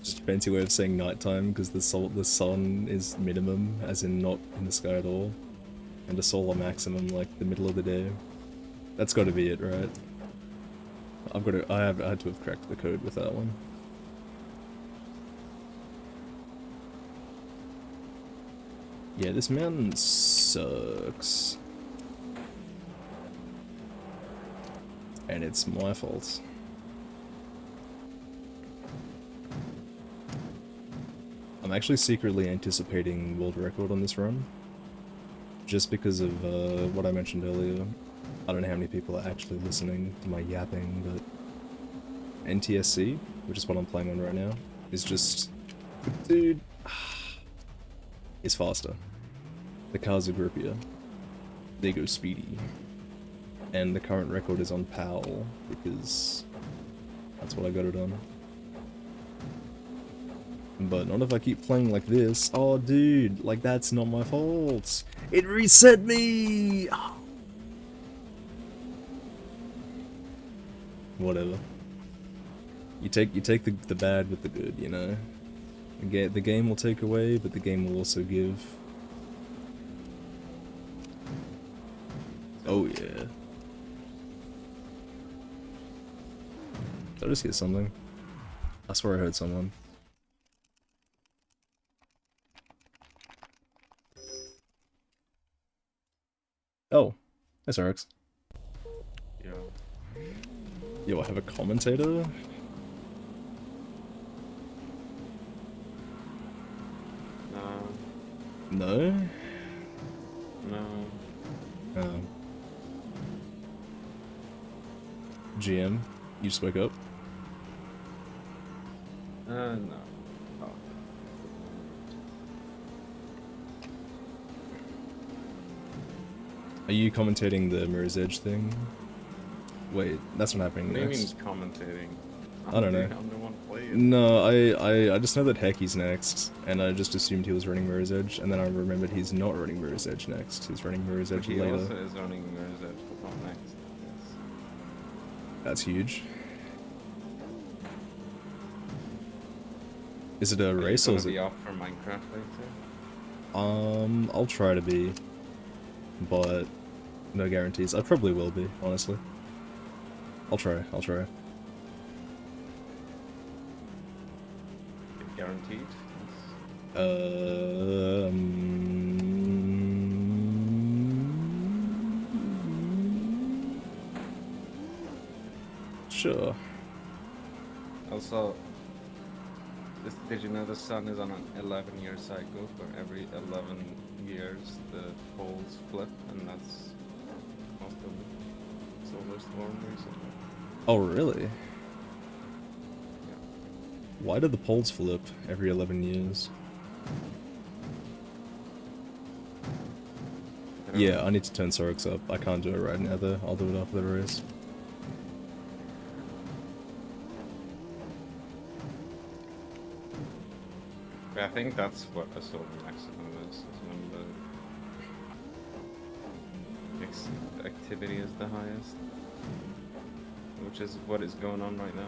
Just a fancy way of saying nighttime because the sun is minimum, as in not in the sky at all, and a solar maximum like the middle of the day. That's got to be it, right? I had to have cracked the code with that one. Yeah, this mountain sucks. And it's my fault. I'm actually secretly anticipating world record on this run. Just because of what I mentioned earlier. I don't know how many people are actually listening to my yapping, but NTSC, which is what I'm playing on right now, is just... Dude... is faster. The cars are grippier. They go speedy. And the current record is on PAL, because that's what I got it on. But not if I keep playing like this. Oh dude, like that's not my fault. It reset me! Oh. Whatever. You take the bad with the good, you know? The game will take away, but the game will also give. Oh yeah. Did I just hear something? I swear I heard someone. Oh, that's RX. Yeah. Yo, I have a commentator? No? No. Oh. GM, you just woke up? No. Oh. Are you commentating the Mirror's Edge thing? Wait, that's not happening What do you mean next. commentating? I don't know. I'm the one playing. No, I just know that Hecky's next, and I just assumed he was running Mirror's Edge, and then I remembered he's not running Mirror's Edge next. He's running Mirror's Edge later. He also is running Mirror's Edge, but not next. Yes. That's huge. Is it a race or is it? Be off for Minecraft later? I'll try to be, but no guarantees. I probably will be, honestly. I'll try. Guaranteed? Sure. Also, did you know the sun is on an 11-year cycle? For every 11 years, the poles flip, and that's most of the solar storm recently. Oh, really? Yeah. Why do the poles flip every 11 years? Yeah, I need to turn Sorix up. I can't do it right now though. I'll do it after the race. I think that's what a solar maximum is when the activity is the highest, which is what is going on right now.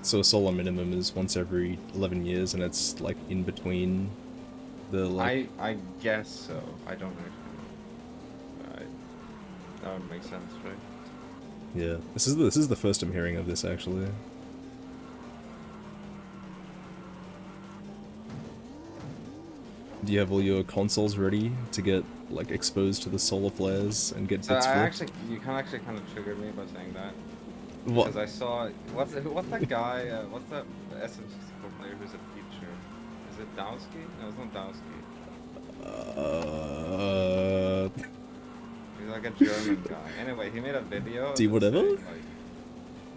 So a solar minimum is once every 11 years, and it's like in between the like... I guess so. I don't actually know. That would make sense, right? Yeah, this is the first I'm hearing of this actually. Do you have all your consoles ready to get like exposed to the solar flares and get bits flipped? You can actually kind of trigger me by saying that. What? Because I saw what's that guy? What's that SM64 player who's a teacher? Is it Dowski? No, it's not Dowski. He's like a German guy. Anyway, he made a video. D whatever? Saying, like,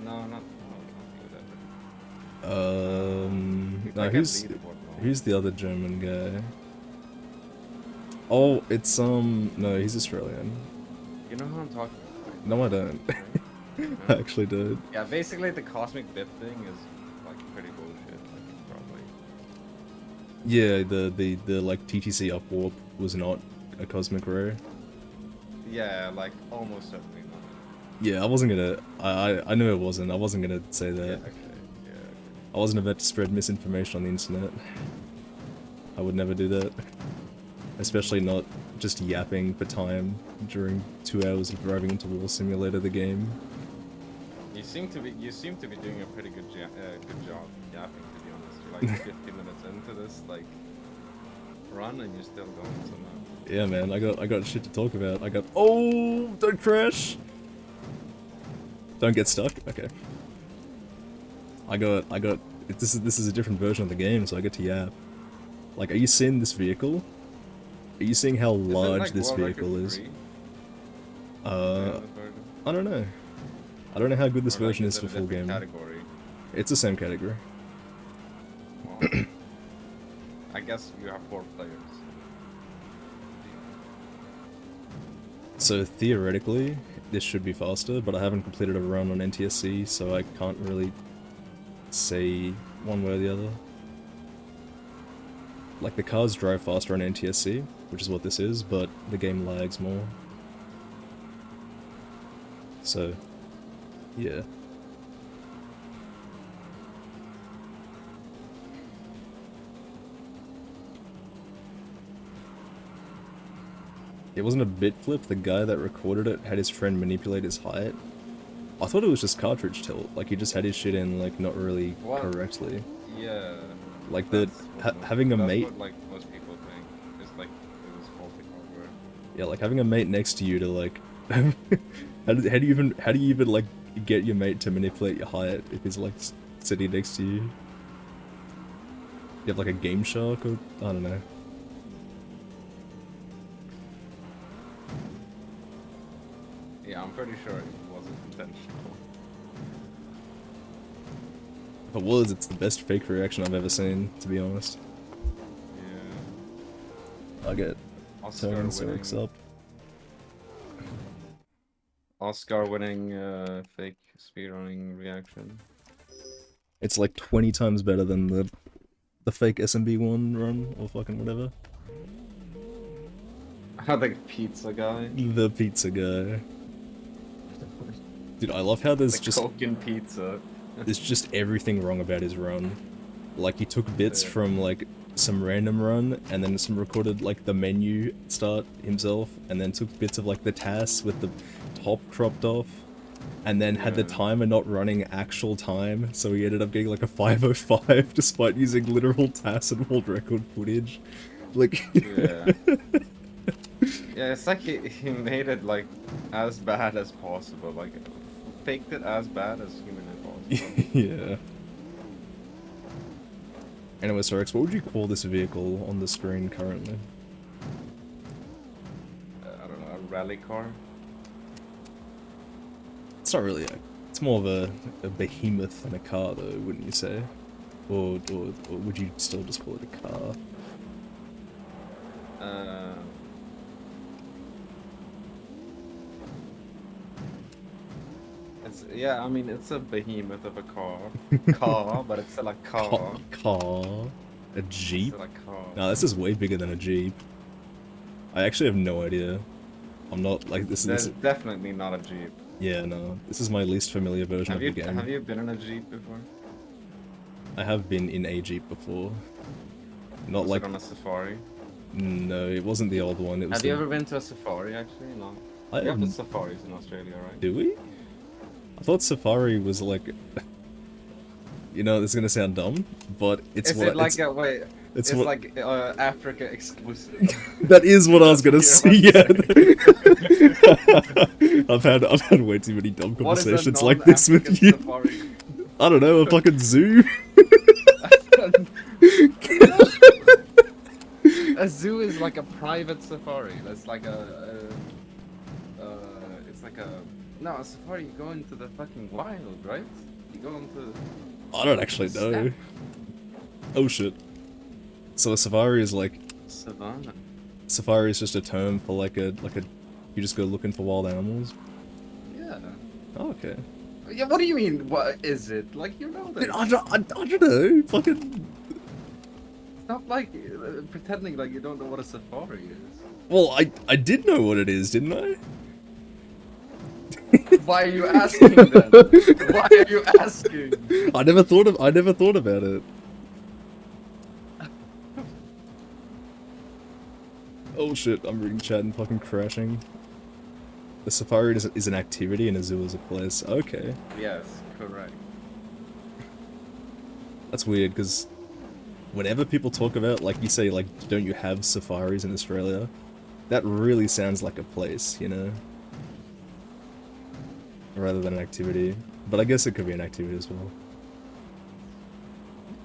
no, not whatever. No, like who's the other German guy? Oh, it's no, he's Australian. You know who I'm talking about? Right? No, I don't. Right? I actually don't. Yeah, basically the cosmic bit thing is like pretty bullshit. Like, probably. Yeah, the like TTC upwarp was not a cosmic ray. Yeah, like almost certainly not. Yeah, I wasn't gonna. I knew it wasn't. I wasn't gonna say that. Yeah, okay. Yeah, okay. I wasn't about to spread misinformation on the internet. I would never do that. Especially not just yapping for time during 2 hours of driving into Wall Simulator, the game. You seem to be doing a pretty good job yapping, to be honest. You're like 50 minutes into this like run and you're still going somehow. Yeah, man, I got shit to talk about. I got. Oh, don't crash. Don't get stuck. Okay. I got. This is a different version of the game, so I get to yap. Like, are you seeing this vehicle? Are you seeing how large like this World vehicle Record is? 3? I don't know. I don't know how good this Or, like, version is is it for a full different game. category? It's the same category. Well, I guess you have 4 players. So theoretically, this should be faster, but I haven't completed a run on NTSC, so I can't really say one way or the other. Like, the cars drive faster on NTSC, which is what this is, but the game lags more. So, yeah. It wasn't a bit flip, the guy that recorded it had his friend manipulate his height. I thought it was just cartridge tilt, like he just had his shit in, like, not really correctly. Yeah. Like, having a that's mate... what, like, most people think. It's like, it was faulty hardware. Yeah, like, having a mate next to you to, like... how do you even, like, get your mate to manipulate your height if he's, like, sitting next to you? You have, like, a Game Shark or... I don't know. Yeah, I'm pretty sure it wasn't intentional. If it was, it's the best fake reaction I've ever seen, to be honest. Yeah. I get turning Oscar-winning up. Oscar-winning fake speedrunning reaction. It's like 20 times better than the fake SMB1 run, or fucking whatever. The pizza guy. The pizza guy. Dude, I love how there's just... Coke and pizza. There's just everything wrong about his run. Like, he took bits from, like, some random run, and then some recorded, like, the menu start himself, and then took bits of, like, the TAS with the top cropped off, and then had the timer not running actual time, so he ended up getting, like, a 5:05 despite using literal TAS and world record footage. Like... Yeah. Yeah, it's like he made it, like, as bad as possible, like, faked it as bad as humanly possible. Yeah. Anyway, so Rex, what would you call this vehicle on the screen currently? I don't know, a rally car? It's not really it's more of a behemoth than a car though, wouldn't you say? Or would you still just call it a car? Yeah, I mean, it's a behemoth of a car. But it's still a car. Car? A Jeep? It's still a car. No, this is way bigger than a Jeep. I actually have no idea. I'm not, like, this is... definitely not a Jeep. Yeah, no. This is my least familiar version of the game. Have you been in a Jeep before? I have been in a Jeep before. Not Was like... it on a safari? No, it wasn't the old one. It was Have you ever been to a safari, actually? No. We have the safaris in Australia, right? Do we? I thought safari was like... You know, this is gonna sound dumb, but it's what... It's like Africa exclusive. That is what I was gonna say, yeah. I've had way too many dumb conversations like this with you. Safari? I don't know, a fucking zoo? A zoo is like a private safari. That's like it's like a... No, a safari, you go into the fucking wild, right? You go into... I don't actually know. Oh shit. So a safari is like... Savannah. Safari is just a term for like a... You just go looking for wild animals? Yeah. Oh, okay. Yeah, what do you mean, what is it? Like, you know that... I don't know, fucking... Stop, like, pretending like you don't know what a safari is. Well, I did know what it is, didn't I? Why are you asking then? Why are you asking? I never thought about it. Oh shit, I'm reading chat and fucking crashing. The safari is an activity and a zoo is a place. Okay. Yes, correct. That's weird, because whenever people talk about, like, you say, like, don't you have safaris in Australia? That really sounds like a place, you know? Rather than an activity. But I guess it could be an activity as well.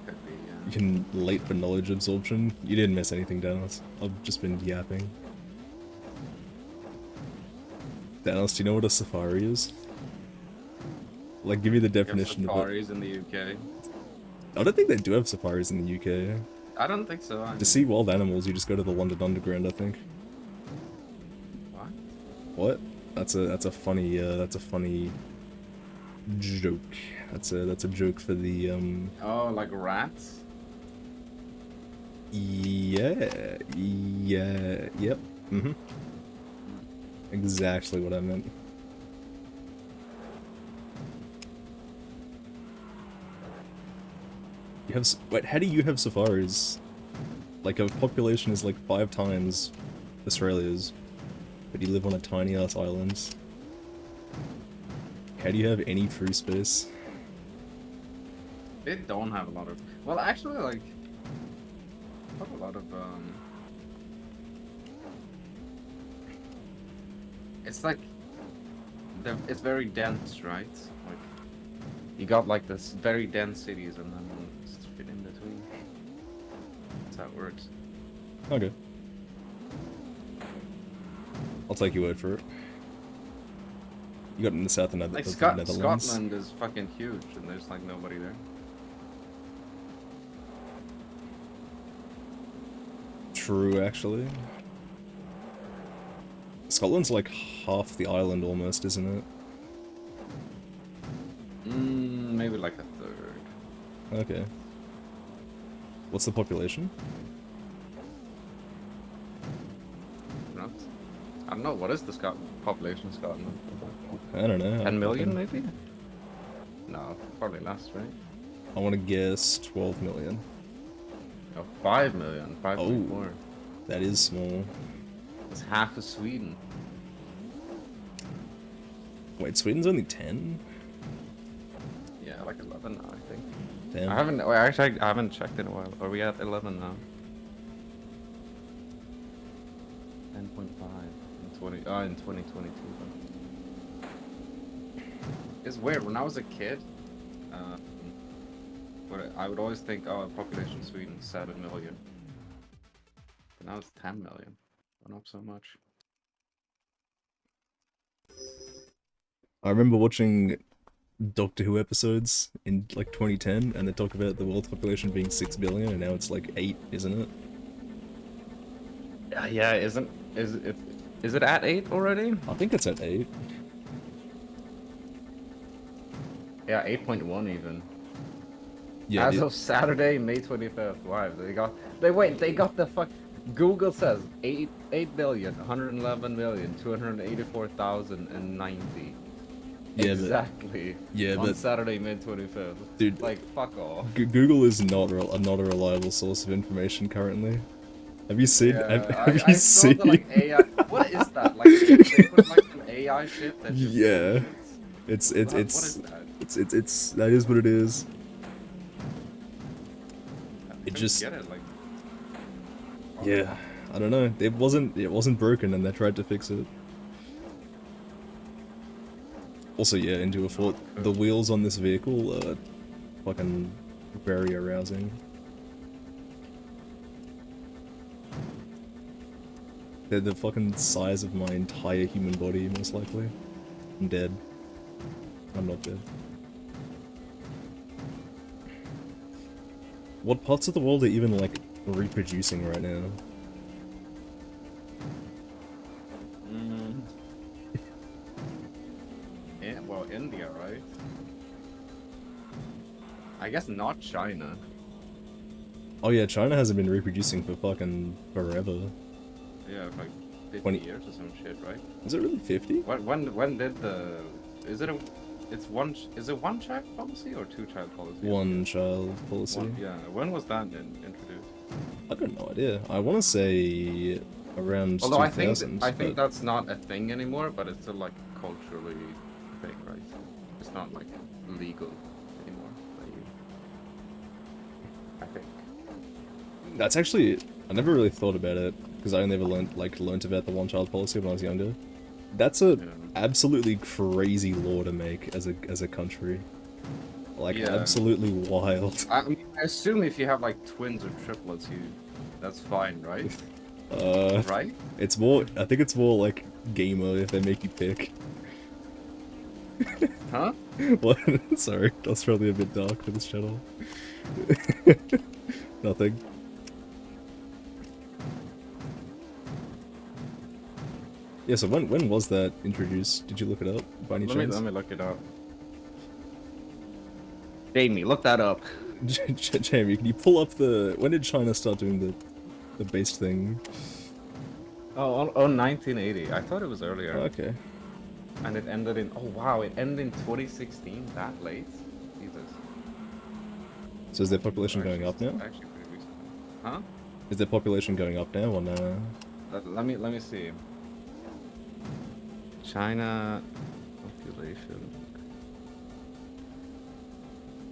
Could be, yeah. You can late for knowledge absorption. You didn't miss anything, Dennis. I've just been yapping. Dennis, do you know what a safari is? Like, give me the definition of it. Safaris in the UK. I don't think they do have safaris in the UK. I don't think so. To see wild animals, you just go to the London Underground, I think. What? What? That's a funny joke. That's a joke for the Oh, like rats? yep. Mm-hmm. Exactly what I meant. You have wait, how do you have safaris? Like, a population is like 5 times Australia's, but you live on a tiny ass island. How do you have any free space? They don't have a lot of. Well, actually, like, have a lot of. It's like, it's very dense, right? Like, you got like this very dense cities, and then street in between. That's how it works. Okay. I'll take your word for it. You got it in the south and Like the Netherlands. Scotland is fucking huge, and there's like nobody there. True, actually. Scotland's like half the island almost, isn't it? Maybe like a third. Okay. What's the population? Not. I don't know. What is the population of Scotland? I don't know. 10 million, maybe? No, probably less, right? I want to guess 12 million. Oh, 5 million. 5.4. Oh, that is small. It's half of Sweden. Wait, Sweden's only 10? Yeah, like 11 now, I think. Damn. I haven't. Well, actually, I haven't checked in a while. Are we at 11 now? 10.5 in 2022. It's weird. When I was a kid, I would always think, oh, population of Sweden is 7 million. But now it's 10 million. Went up so much. I remember watching Doctor Who episodes in like 2010, and they talk about the world population being 6 billion, and now it's like 8, isn't it? Yeah, is it at 8 already? I think it's at 8. Yeah, 8.1 even. Yeah. As of Saturday, May 25th. Wow, they got the fuck. Google says 8,111,284,090. Yeah, exactly. Yeah, on but Saturday, May 25th. Dude, like fuck off. Google is not a reliable source of information currently. Have you seen? Yeah, have you seen? Saw the, like, AI. What is that? Like they put like some AI shit that just Yeah, bullshits? What is that? it's that is what it is. It just get it, like. Yeah, I don't know. It wasn't broken, and they tried to fix it. Also, yeah, into a thought, the wheels on this vehicle are fucking very arousing. They're the fucking size of my entire human body, most likely. I'm dead. I'm not dead. What parts of the world are even, like, reproducing right now? Yeah, well, India, right? I guess not China. Oh yeah, China hasn't been reproducing for fucking forever. Yeah, like 50 20 years or some shit, right? Is it really 50? When did the... Is it is it one child policy or two child policy? One child policy. Yeah, when was that introduced? I got no idea. I want to say around Although 2000. I think that's not a thing anymore, but it's still like culturally a thing, right? It's not like legal anymore. I think. That's actually, I never really thought about it because I only ever learnt about the one child policy when I was younger. That's a absolutely crazy law to make as a country. Like absolutely wild. I mean, I assume if you have like twins or triplets, that's fine, right? Right? It's more. I think it's more like gamer if they make you pick. Huh? What? Sorry, that's probably a bit dark for this channel. Nothing. Yeah, so when was that introduced? Did you look it up by any chance? Let me look it up. Jamie, look that up. Jamie, can you pull up the... When did China start doing the base thing? Oh, 1980. I thought it was earlier. Oh, okay. And it ended in... Oh, wow, it ended in 2016? That late? Jesus. So is their population going up now? Actually pretty recent. Huh? Is their population going up now or no? Let me see. China population.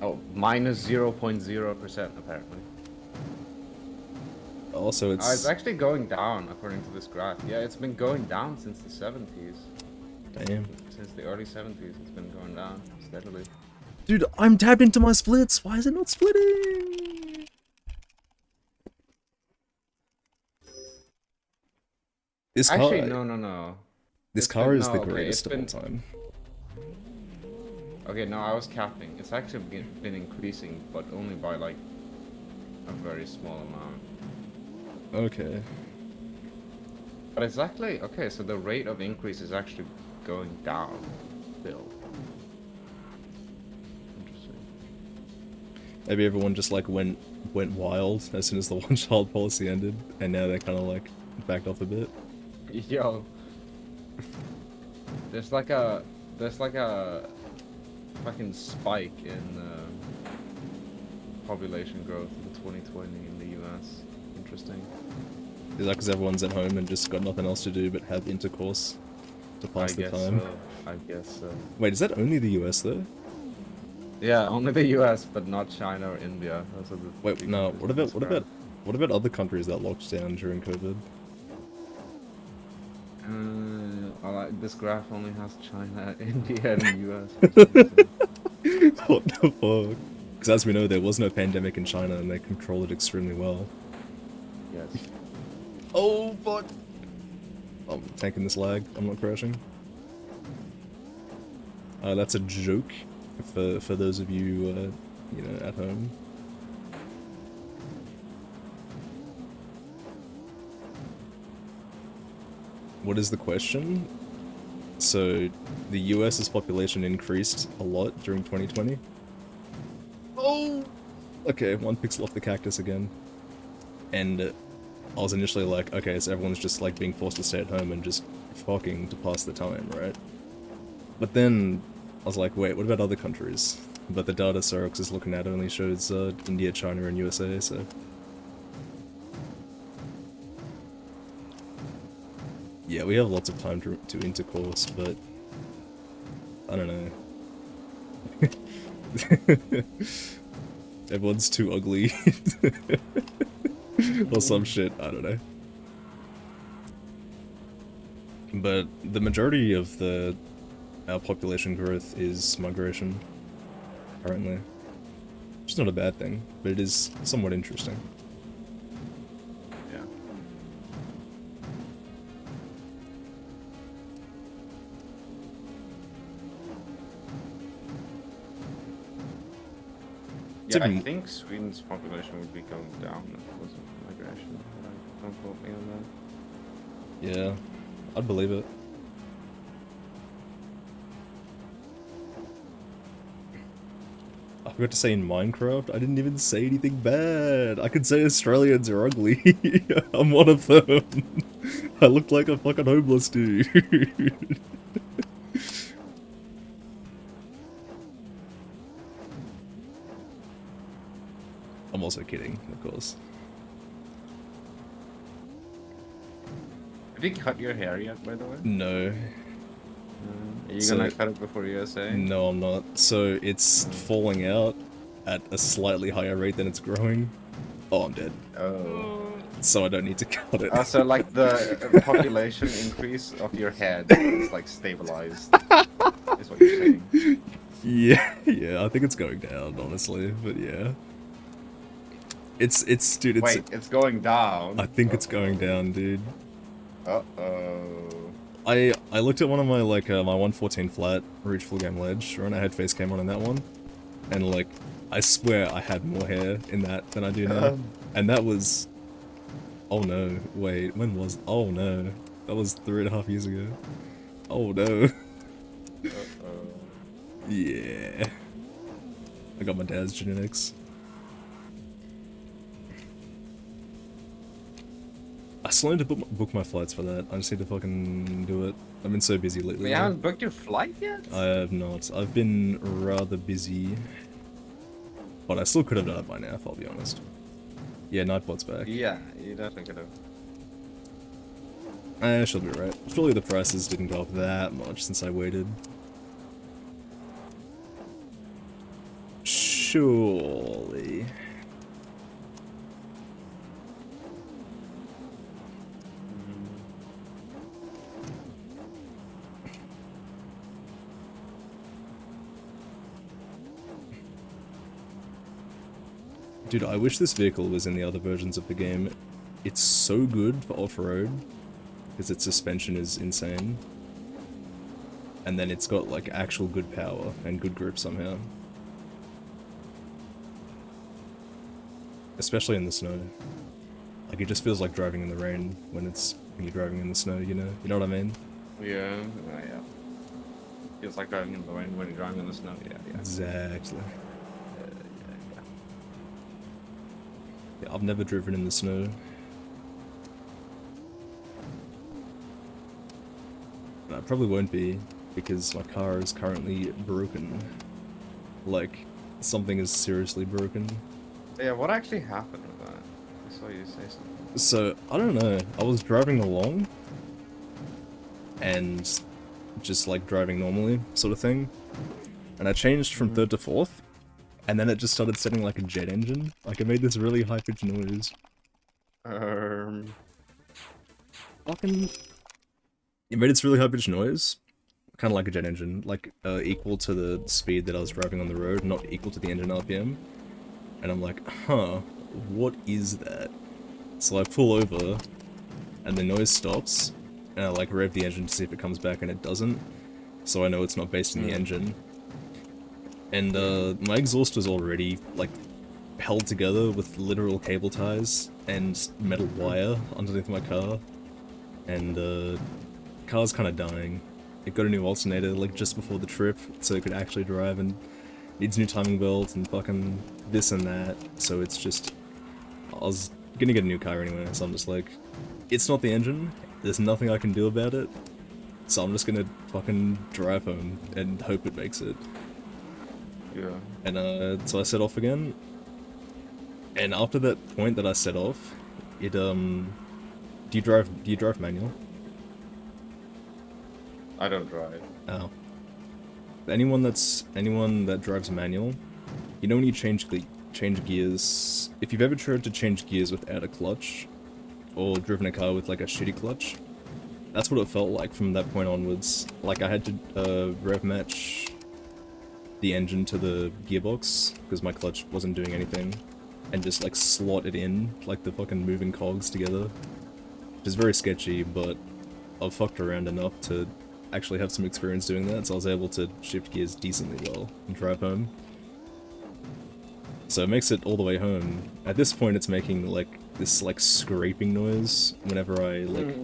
Oh, minus 0.0% apparently. Also, it's actually going down according to this graph. Yeah, it's been going down since the 70s. Damn. Since the early 70s, it's been going down steadily. Dude, I'm tabbed into my splits. Why is it not splitting? This car. Actually, no. This car is the greatest of all time. Okay, no, I was capping. It's actually been increasing, but only by like a very small amount. Okay. But it's actually okay. So the rate of increase is actually going down still. Interesting. Maybe everyone just like went wild as soon as the one child policy ended, and now they're kind of like backed off a bit. Yo, there's like a fucking spike in population growth in 2020 in the US. Interesting. Is that because everyone's at home and just got nothing else to do but have intercourse to pass the time? I guess so. Wait, is that only the US though? Yeah, only the US, but not China or India. Those are the Wait, no. What about other countries that locked down during COVID? This graph only has China, India, and US. What the fuck? Because as we know, there was no pandemic in China, and they control it extremely well. Yes. Oh fuck! I'm tanking this lag. I'm not crashing. That's a joke for those of you, you know, at home. What is the question? So, the US's population increased a lot during 2020. Oh! Okay, one pixel off the cactus again. And I was initially like, okay, so everyone's just like being forced to stay at home and just fucking to pass the time, right? But then I was like, wait, what about other countries? But the data Syrox is looking at only shows India, China, and USA, so... Yeah, we have lots of time to intercourse, but... I don't know. Everyone's too ugly. Or some shit, I don't know. But the majority of our population growth is migration, currently. Which is not a bad thing, but it is somewhat interesting. Yeah, I think Sweden's population would be going down if it wasn't for migration. Don't quote me on that. Yeah, I'd believe it. I forgot to say in Minecraft, I didn't even say anything bad. I could say Australians are ugly. I'm one of them. I looked like a fucking homeless dude. I'm also kidding, of course. Have you cut your hair yet, by the way? No. Are you So- gonna cut it before USA? No, I'm not. So it's falling out at a slightly higher rate than it's growing. Oh, I'm dead. Oh. So I don't need to cut it. So like the population increase of your head is like stabilized. Is what you're saying. Yeah, yeah, I think it's going down, honestly, but yeah. It's dude, it's... Wait, it's going down. I think it's going down, dude. Uh-oh. I looked at one of my, like, my 114 flat, reach full game ledge, and I had face cam on in that one, and, like, I swear I had more hair in that than I do now. And that was... Oh no, wait, when was... Oh no, that was 3.5 years ago. Oh no. Uh-oh. Yeah. I got my dad's genetics. I still need to book my flights for that. I just need to fucking do it. I've been so busy lately. You haven't booked your flight yet? I have not. I've been rather busy. But I still could have done it by now, if I'll be honest. Yeah, Nightbot's back. Yeah, you definitely could have. She'll be right. Surely the prices didn't go up that much since I waited. Surely. Dude, I wish this vehicle was in the other versions of the game. It's so good for off-road, because its suspension is insane. And then it's got, like, actual good power and good grip somehow. Especially in the snow. Like, it just feels like driving in the rain when you're driving in the snow, you know? You know what I mean? Yeah, yeah. Feels like driving in the rain when you're driving in the snow, yeah. Exactly. Yeah, I've never driven in the snow. And I probably won't be, because my car is currently broken. Like, something is seriously broken. Yeah, what actually happened with that? I saw you say something. So, I don't know, I was driving along, and just like driving normally, sort of thing, and I changed from third to fourth, and then it just started sounding like a jet engine. Like, it made this really high-pitched noise. Fucking... It made this really high-pitched noise, kind of like a jet engine, like, equal to the speed that I was driving on the road, not equal to the engine RPM. And I'm like, huh, what is that? So I pull over, and the noise stops, and I like rev the engine to see if it comes back, and it doesn't. So I know it's not based in the engine. And my exhaust was already like held together with literal cable ties and metal wire underneath my car. And car's kind of dying. It got a new alternator like just before the trip, so it could actually drive, and needs new timing belt and fucking this and that. So it's just, I was gonna get a new car anyway, so I'm just like, it's not the engine, there's nothing I can do about it, so I'm just gonna fucking drive home and hope it makes it. Yeah. And so I set off again, and after that point that I set off, it do you drive manual? I don't drive. Oh. Anyone that drives manual, you know when you change gears, if you've ever tried to change gears without a clutch, or driven a car with like a shitty clutch, that's what it felt like from that point onwards. Like I had to rev match the engine to the gearbox, because my clutch wasn't doing anything, and just like slot it in, like the fucking moving cogs together. Which is very sketchy, but I've fucked around enough to actually have some experience doing that, so I was able to shift gears decently well and drive home. So it makes it all the way home. At this point it's making like this like scraping noise whenever I like...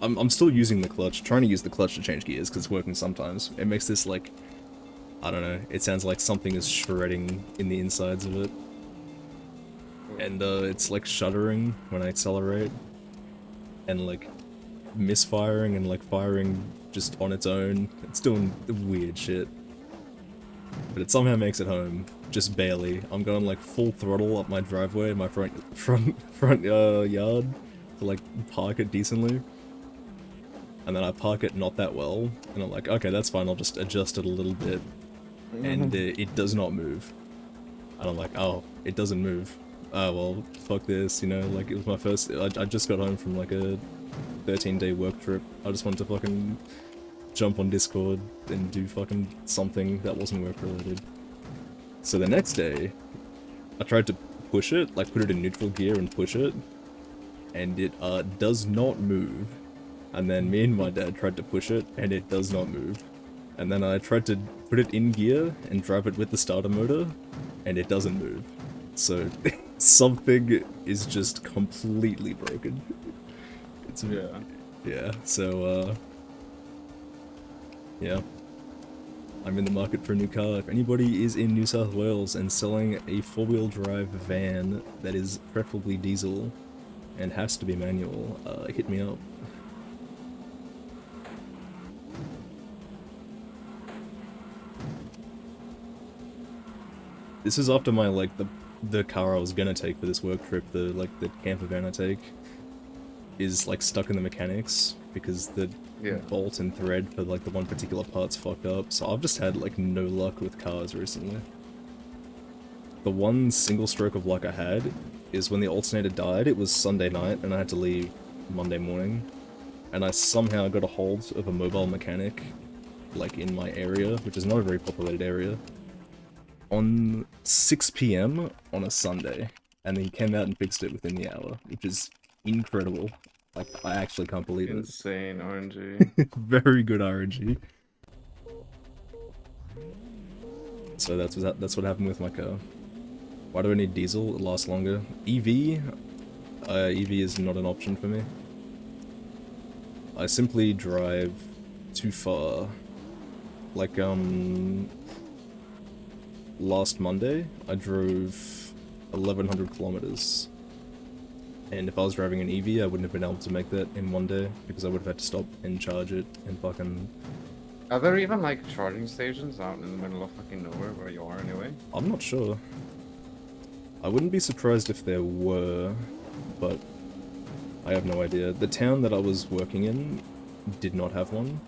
I'm still using the clutch, trying to use the clutch to change gears because it's working sometimes. It makes this like, I don't know, it sounds like something is shredding in the insides of it. And it's like shuddering when I accelerate. And like, misfiring and like firing just on its own. It's doing weird shit. But it somehow makes it home, just barely. I'm going like full throttle up my driveway, my front yard, to like park it decently. And then I park it not that well, and I'm like, okay, that's fine, I'll just adjust it a little bit. And it does not move. And I'm like, oh, it doesn't move. Oh, well, fuck this, you know, like, it was my first, I just got home from like a 13-day work trip. I just wanted to fucking jump on Discord and do fucking something that wasn't work related. So the next day, I tried to push it, like put it in neutral gear and push it, and it does not move. And then me and my dad tried to push it, and it does not move. And then I tried to put it in gear and drive it with the starter motor, and it doesn't move. So something is just completely broken. It's yeah. So yeah. I'm in the market for a new car. If anybody is in New South Wales and selling a 4-wheel drive van that is preferably diesel and has to be manual, hit me up. This is after my, like, the car I was gonna take for this work trip, the camper van I take, is, like, stuck in the mechanics, because the bolt and thread for, like, the one particular part's fucked up, so I've just had, like, no luck with cars recently. The one single stroke of luck I had is when the alternator died. It was Sunday night, and I had to leave Monday morning, and I somehow got a hold of a mobile mechanic, like, in my area, which is not a very populated area, on 6 PM on a Sunday, and he came out and fixed it within the hour, which is incredible. Like, I actually can't believe Insane RNG. it. Very good RNG. So that's what happened with my car. Why do I need diesel? It lasts longer. EV? EV is not an option for me. I simply drive too far. Like, last Monday, I drove 1,100 kilometers. And if I was driving an EV, I wouldn't have been able to make that in one day, because I would have had to stop and charge it and fucking... Are there even like charging stations out in the middle of fucking nowhere where you are anyway? I'm not sure. I wouldn't be surprised if there were, but I have no idea. The town that I was working in did not have one.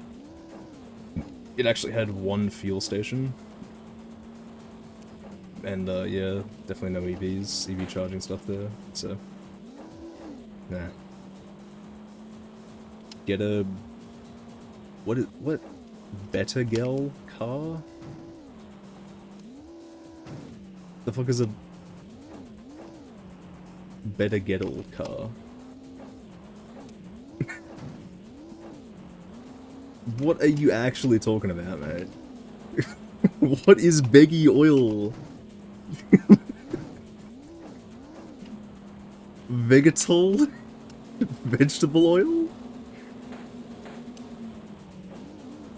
It actually had one fuel station. And yeah, definitely no EVs, EV charging stuff there, so... Nah. Get a... What? Better Gel car? The fuck is a... Better Gettle car? What are you actually talking about, mate? What is Beggy oil? Vegetal? Vegetable oil?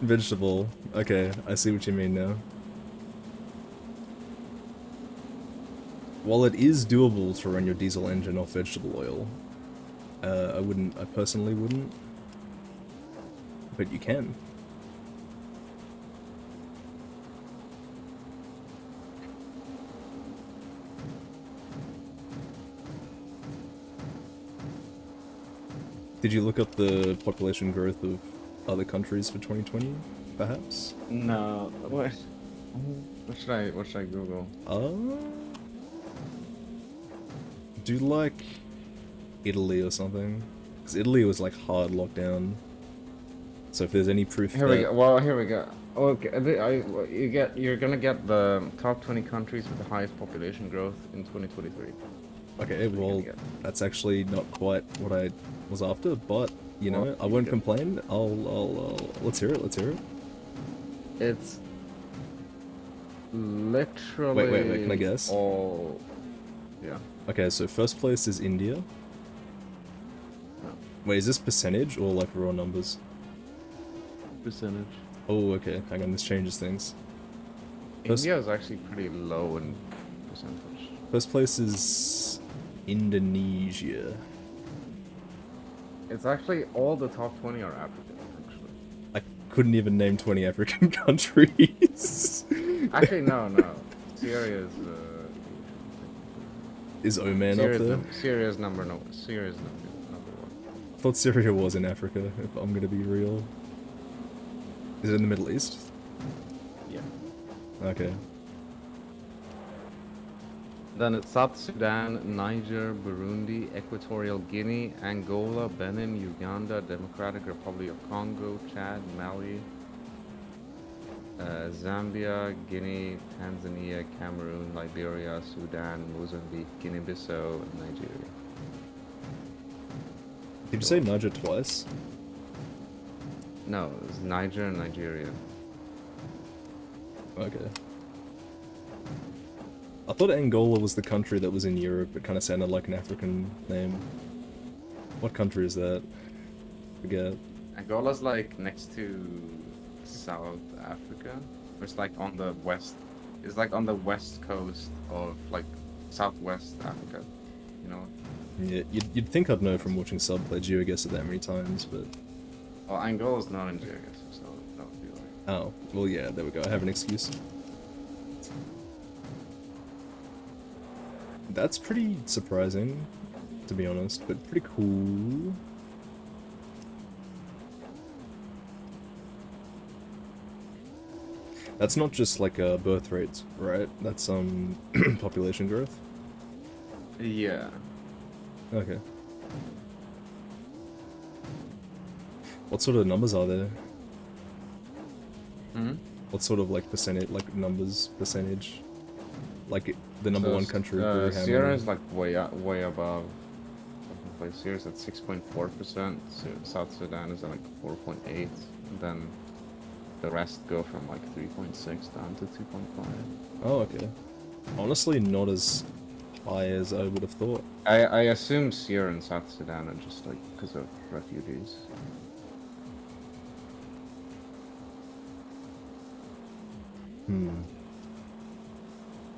Vegetable. Okay, I see what you mean now. While it is doable to run your diesel engine off vegetable oil, I personally wouldn't. But you can. Did you look up the population growth of other countries for 2020, perhaps? No. What should I Google? Do like Italy or something? Because Italy was like hard lockdown. So if there's any proof Here we go. Well, here we go. Okay, you're gonna get the top 20 countries with the highest population growth in 2023. Okay, well, that's actually not quite what I was after, but, you know, I won't complain. Let's hear it, let's hear it. It's literally... Wait, can I guess? All... Yeah. Okay, so first place is India. No. Wait, is this percentage or, like, raw numbers? Percentage. Oh, okay, hang on, this changes things. India is actually pretty low in percentage. First place is... Indonesia. It's actually all the top 20 are African, actually. I couldn't even name 20 African countries. Actually, no. Syria is Is Oman up there? Syria's number no. Syria's number one. I thought Syria was in Africa, if I'm gonna be real. Is it in the Middle East? Yeah. Okay. Then it's South Sudan, Niger, Burundi, Equatorial Guinea, Angola, Benin, Uganda, Democratic Republic of Congo, Chad, Mali, Zambia, Guinea, Tanzania, Cameroon, Liberia, Sudan, Mozambique, Guinea-Bissau, and Nigeria. Did you say Niger twice? No, it's Niger and Nigeria. Okay. I thought Angola was the country that was in Europe. It kind of sounded like an African name. What country is that? Forget. Angola's like next to South Africa. It's like on the west. It's like on the west coast of like Southwest Africa. You know. Yeah, you'd think I'd know from watching Sub play GeoGuessr that many times, but... Well, Angola's not in GeoGuessr, so that would be like... Oh, well yeah, there we go. I have an excuse. That's pretty surprising, to be honest, but pretty cool. That's not just like birth rates, right? That's population growth? Yeah. Okay. What sort of numbers are there? Hmm? What sort of like percentage, like numbers, percentage? Like the number one country? Sierra is like way above. Like Sierra's at 6.4%. South Sudan is at like 4.8, and then the rest go from like 3.6 down to 2.5. Oh, okay. Honestly, not as high as I would have thought. I assume Sierra and South Sudan are just like because of refugees.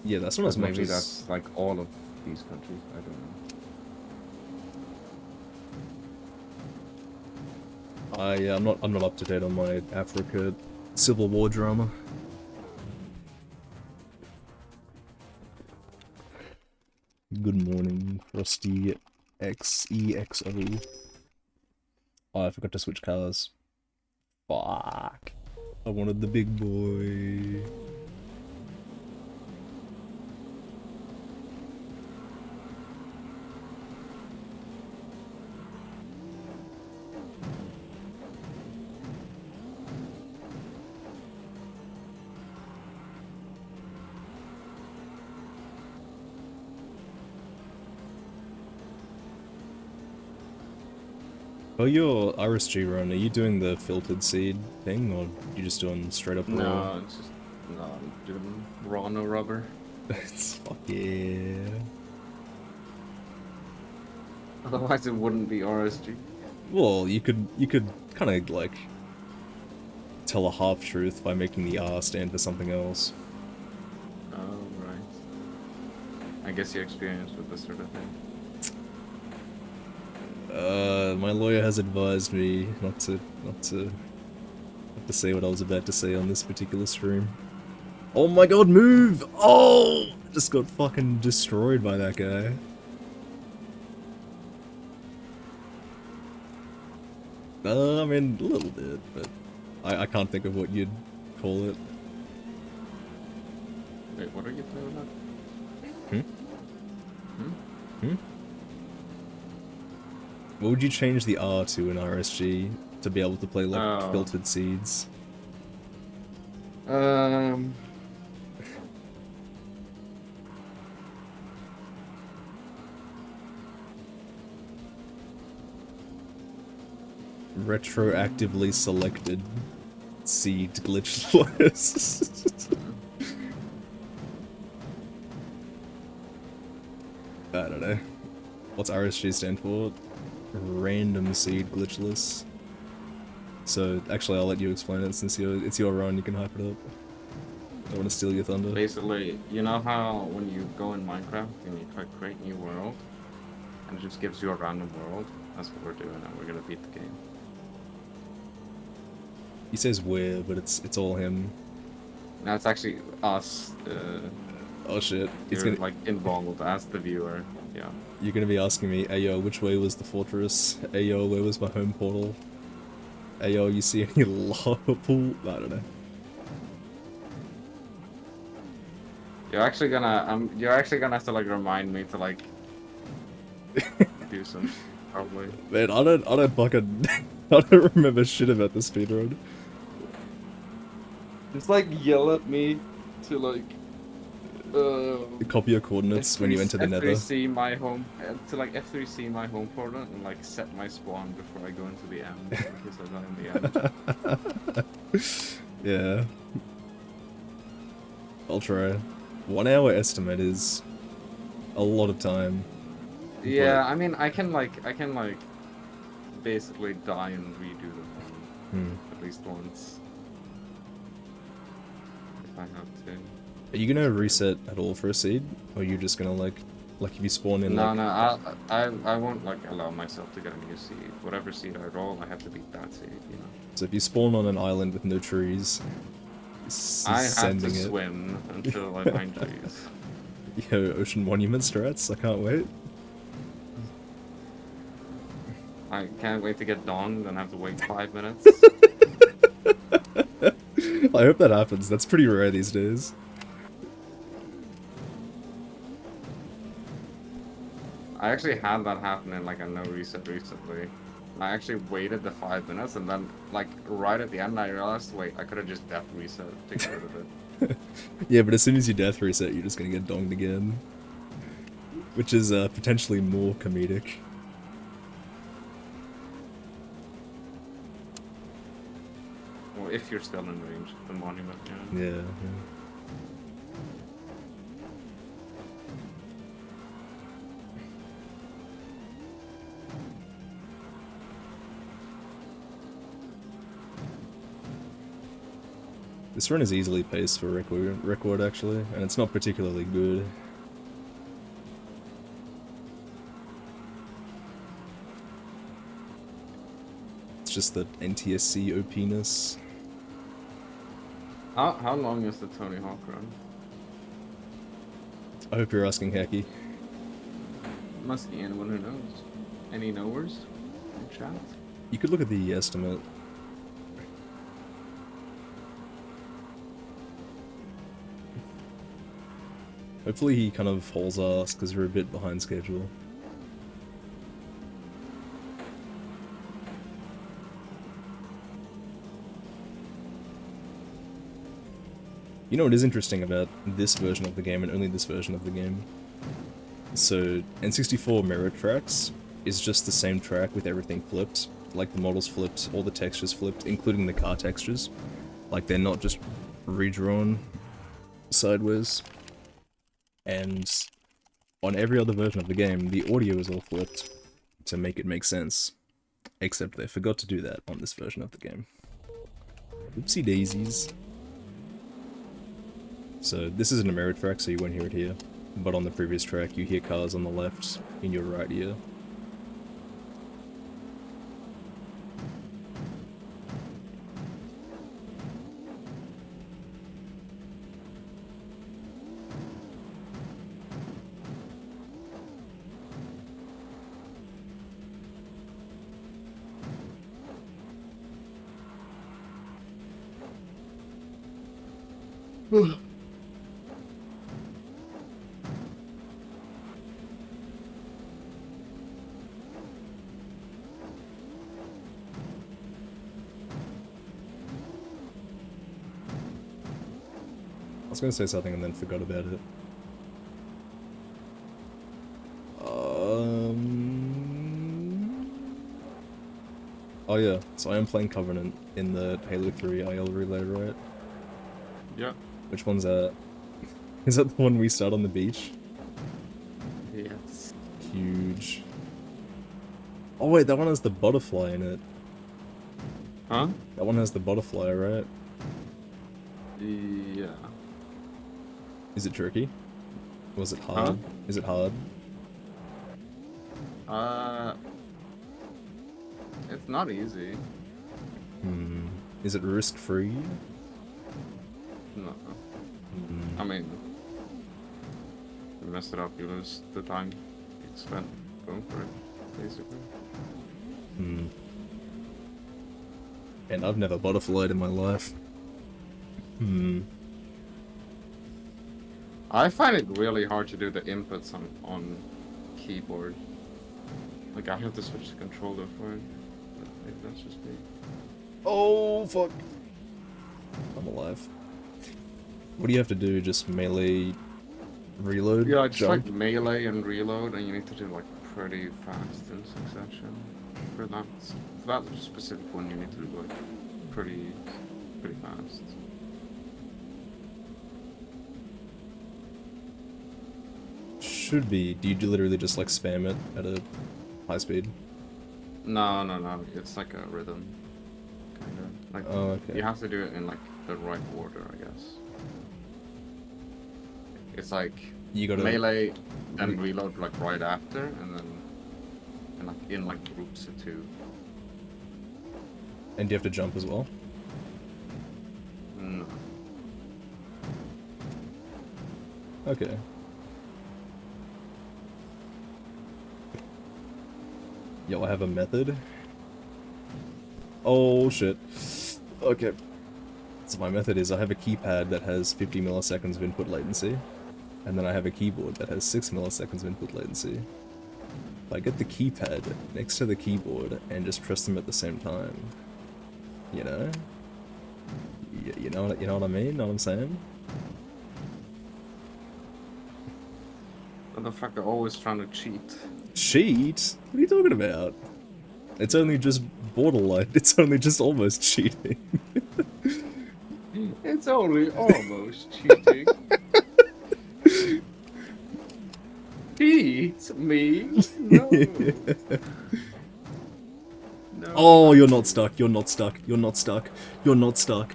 Yeah, that's not as much maybe as... that's like all of these countries. I don't know. Yeah, I'm not up to date on my Africa Civil War drama. Good morning, Frosty XEXO. Oh, I forgot to switch cars. Fuck. I wanted the big boy. Oh, your RSG run, are you doing the filtered seed thing, or you just doing straight up raw? No, it's just I'm doing raw, no rubber. Fuck yeah. Otherwise, it wouldn't be RSG. Well, you could kind of like tell a half truth by making the R stand for something else. Oh right. I guess you're experienced with this sort of thing. My lawyer has advised me not to say what I was about to say on this particular stream. Oh my god, move! Oh! Just got fucking destroyed by that guy. I mean, a little bit, but I can't think of what you'd call it. Wait, what are you talking about? What would you change the R to in RSG to be able to play like filtered seeds? Retroactively selected seed glitchless. I don't know. What's RSG stand for? Random seed glitchless. So actually, I'll let you explain it since it's your run. You can hype it up. I don't want to steal your thunder. Basically, you know how when you go in Minecraft and you try to create new world, and it just gives you a random world. That's what we're doing, and we're gonna beat the game. He says we're, but it's all him. Now it's actually us. Oh shit! It's You're gonna like involved as the viewer. Yeah. You're gonna be asking me, Ayo, which way was the fortress? Ayo, where was my home portal? Ayo, you see any lava pool? I don't know. You're actually gonna have to like remind me to like do some probably. Man, I don't fucking I don't remember shit about the speedrun. Just like yell at me to like Copy your coordinates when you enter the nether. F3C my home to like F3C my home coordinate and like set my spawn before I go into the end in case I die in the end. Yeah. I'll try. 1 hour estimate is a lot of time. Yeah, I mean I can like basically die and redo the thing at least once. If I have to. Are you gonna reset at all for a seed? Or are you just gonna like if you spawn in No, like... no, I won't like allow myself to get a new seed. Whatever seed I roll, I have to beat that seed, you know. So if you spawn on an island with no trees, I have to it. swim until I find trees. Yo, ocean monument strats, I can't wait. I can't wait to get donged and have to wait 5 minutes. I hope that happens, that's pretty rare these days. I actually had that happen in like a no reset recently. I actually waited the 5 minutes and then like right at the end I realized, wait, I could have just death reset to get rid of it. Yeah, but as soon as you death reset, you're just gonna get donged again. Which is potentially more comedic. Well, if you're still in range of the monument, yeah. Yeah. This run is easily paced for record actually, and it's not particularly good. It's just the NTSC OP-ness. How long is the Tony Hawk run? I hope you're asking Hacky. Must be anyone who knows. Any knowers in chat? You could look at the estimate. Hopefully he kind of hauls ass, because we're a bit behind schedule. You know what is interesting about this version of the game, and only this version of the game? So, N64 mirror tracks is just the same track with everything flipped. Like the models flipped, all the textures flipped, including the car textures. Like they're not just redrawn sideways. And on every other version of the game, the audio is all flipped to make it make sense. Except they forgot to do that on this version of the game. Oopsie daisies. So this isn't a mirror track, so you won't hear it here. But on the previous track, you hear cars on the left in your right ear. I was gonna say something and then forgot about it. Oh yeah, so I am playing Covenant in the Halo 3 IL relay, right? Yeah. Which one's that? Is that the one we start on the beach? Yes. Huge. Oh wait, that one has the butterfly in it. Huh? That one has the butterfly, right? Yeah. Is it tricky? Was it hard? Huh? Is it hard? It's not easy. Hmm. Is it risk-free? No. I mean, if you mess it up, you lose the time you spent going for it, basically. Hmm. And I've never butterflied in my life. Hmm. I find it really hard to do the inputs on keyboard. Like, I have to switch the controller for it. But maybe that's just me. Oh, fuck. I'm alive. What do you have to do? Just melee reload? Yeah, just jump? like melee and reload, and you need to do like pretty fast in succession. For that specific one, you need to do like pretty fast. Should be. Do you literally just like spam it at a high speed? No. It's like a rhythm, kind of. Like, Oh, okay. you have to do it in like the right order, I guess. It's like You gotta melee and reload like right after, and then in like groups of two. And do you have to jump as well? No. Okay. Yo, I have a method. Oh shit. Okay. So my method is I have a keypad that has 50 milliseconds of input latency, and then I have a keyboard that has 6 milliseconds of input latency. If I get the keypad next to the keyboard and just press them at the same time, you know? You know what I mean? Know what I'm saying? Motherfucker always trying to cheat. Cheat? What are you talking about? It's only just borderline. It's only just almost cheating. It's only almost cheating. Cheat me? No. No. Oh, you're not stuck. You're not stuck. You're not stuck. You're not stuck.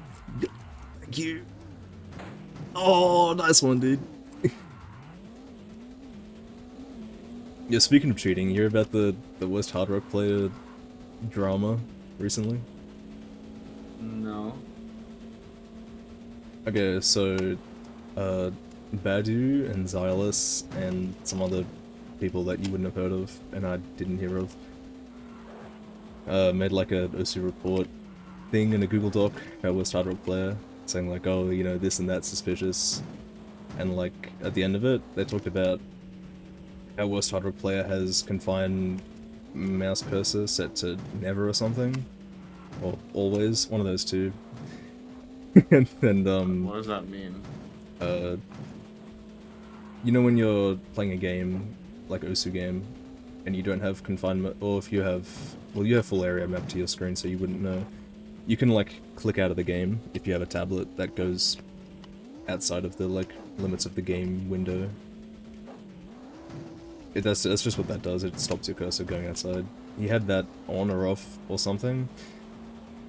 Thank you. Oh, nice one, dude. Yeah, speaking of cheating, you hear about the worst hard rock player drama recently? No. Okay, so, Badu and Xylus and some other people that you wouldn't have heard of, and I didn't hear of, made like a OSU report thing in a Google Doc about worst hard rock player, saying like, oh, you know, this and that's suspicious, and like, at the end of it, they talked about how worst hard rock player has confined mouse cursor set to never or something, or always, one of those two. and What does that mean? You know when you're playing a game, like OSU game, and you don't have confinement, or if you have, well, you have full area mapped to your screen, so you wouldn't know. You can like click out of the game if you have a tablet that goes outside of the like limits of the game window. That's just what that does. It stops your cursor going outside. He had that on or off or something.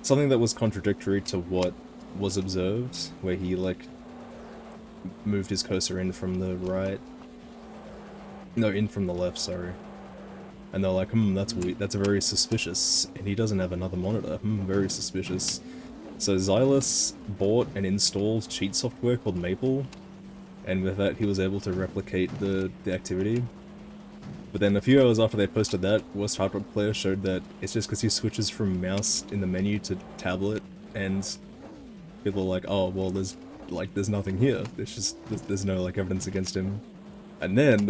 Something that was contradictory to what was observed, where he like moved his cursor in from the right. No, in from the left, sorry. And they're like, that's weird, that's very suspicious. And he doesn't have another monitor. Very suspicious. So Xylus bought and installed cheat software called Maple, and with that he was able to replicate the activity. But then a few hours after they posted that, Worst Hard Rock Player showed that it's just because he switches from mouse in the menu to tablet, and people are like, oh, well, there's nothing here. There's no, like, evidence against him. And then,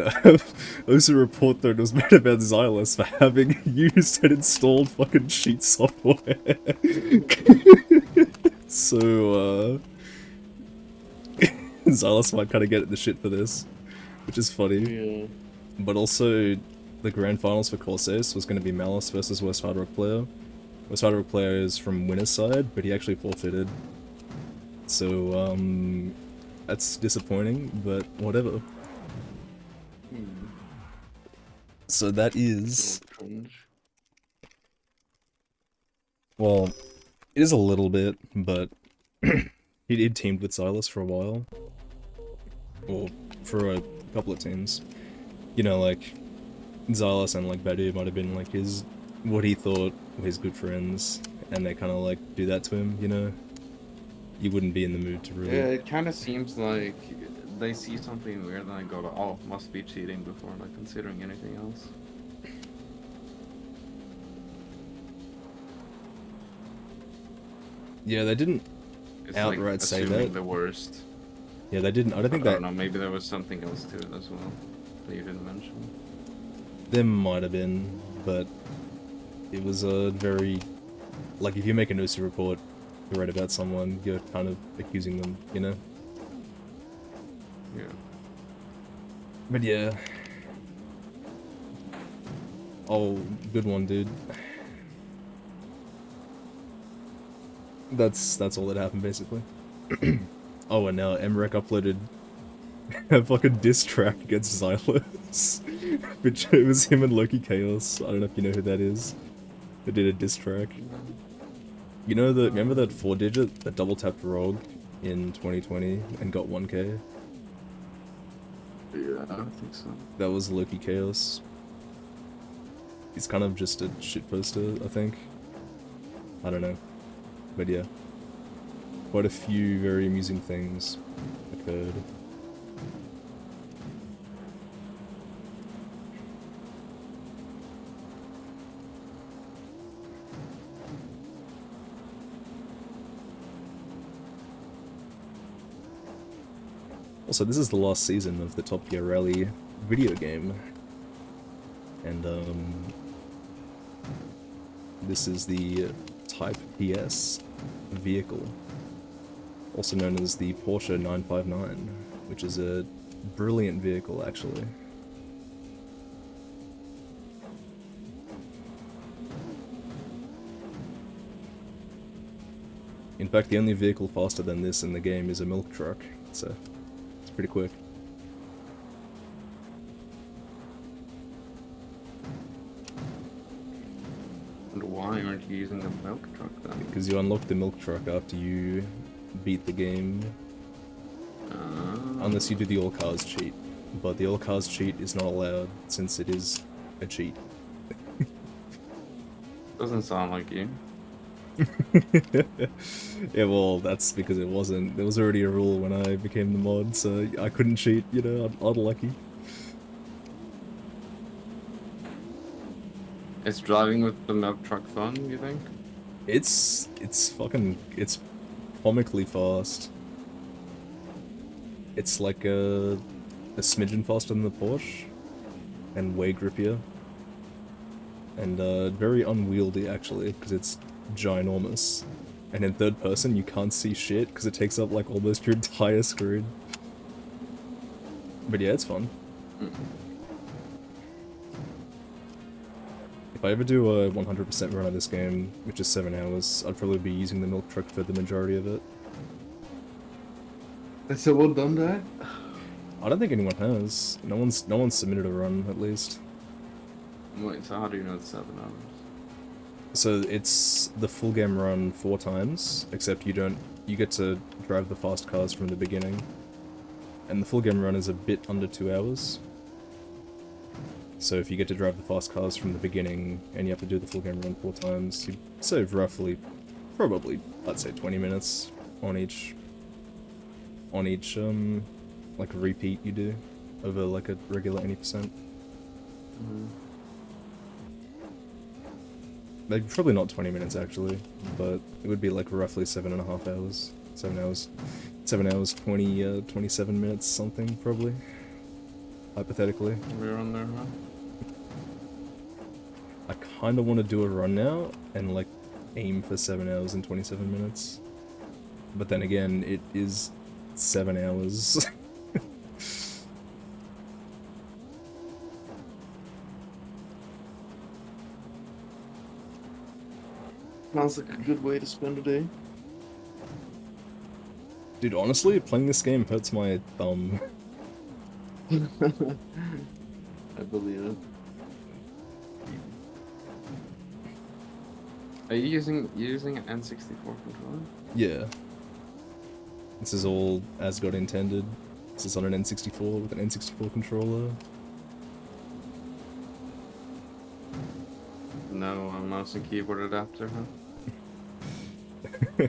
OSU report though was made about Xylus for having used and installed fucking cheat software. So, Xylus might kind of get the shit for this, which is funny. Yeah. But also, the grand finals for Corsairs was going to be Malice versus Worst Hard Rock Player. Worst Hard Rock Player is from winner's side, but he actually forfeited. So, that's disappointing, but whatever. So that is... Well, it is a little bit, but he'd teamed with Xylus for a while. Or for a couple of teams. You know, like, Xylus and, like, Badu might have been, like, his what he thought were his good friends, and they kind of like do that to him, you know? You wouldn't be in the mood to really. Yeah, it kind of seems like they see something weird and they go, oh, must be cheating before like considering anything else. Yeah, they didn't It's outright like say assuming that. the worst. Yeah, they didn't. I don't think I that. don't know, maybe there was something else to it as well that you didn't mention. There might have been, but it was a very, like, if you make a NOSI report, you write about someone, you're kind of accusing them, you know? Yeah. But yeah. Oh, good one, dude. That's all that happened, basically. Oh, and now Emmerich uploaded a fucking diss track against Xylus. Which it was him and Loki Chaos. I don't know if you know who that is. They did a diss track. You know the remember that 4-digit that double tapped Rogue in 2020 and got 1k? Yeah, I think so. That was Loki Chaos. He's kind of just a shitposter, I think. I don't know. But yeah. Quite a few very amusing things occurred. Also, this is the last season of the Top Gear Rally video game. And, this is the Type PS vehicle, also known as the Porsche 959, which is a brilliant vehicle, actually. In fact, the only vehicle faster than this in the game is a milk truck, so it's pretty quick. And why aren't you using the milk truck then? Because you unlock the milk truck after you beat the game, unless you do the all cars cheat. But the all cars cheat is not allowed since it is a cheat. Doesn't sound like you. Yeah, well, that's because it wasn't. There was already a rule when I became the mod, so I couldn't cheat, you know, unlucky. Is driving with the milk truck fun, you think? It's comically fast. It's like a smidgen faster than the Porsche, and way grippier. And very unwieldy, actually, because it's ginormous. And in third person, you can't see shit, because it takes up, like, almost your entire screen. But yeah, it's fun. If I ever do a 100% run of this game, which is 7 hours, I'd probably be using the milk truck for the majority of it. Has someone done that? I don't think anyone has. No one's submitted a run, at least. Wait, so how do you know it's 7 hours? So it's the full game run 4 times, except you get to drive the fast cars from the beginning. And the full game run is a bit under 2 hours. So if you get to drive the fast cars from the beginning, and you have to do the full game run 4 times, you save roughly, probably, I'd say 20 minutes on each, like, repeat you do, over, like, a regular 80%. Like, probably not 20 minutes, actually, but it would be, like, roughly 7.5 hours. 7 hours, 27 minutes, something, probably. Hypothetically. We're on there, huh? I kinda want to do a run now, and, like, aim for 7 hours and 27 minutes. But then again, it is 7 hours. Sounds like a good way to spend a day. Dude, honestly, playing this game hurts my thumb. I believe it. Are you using an N64 controller? Yeah. This is all as God intended. This is on an N64 with an N64 controller. No mouse and keyboard adapter, huh?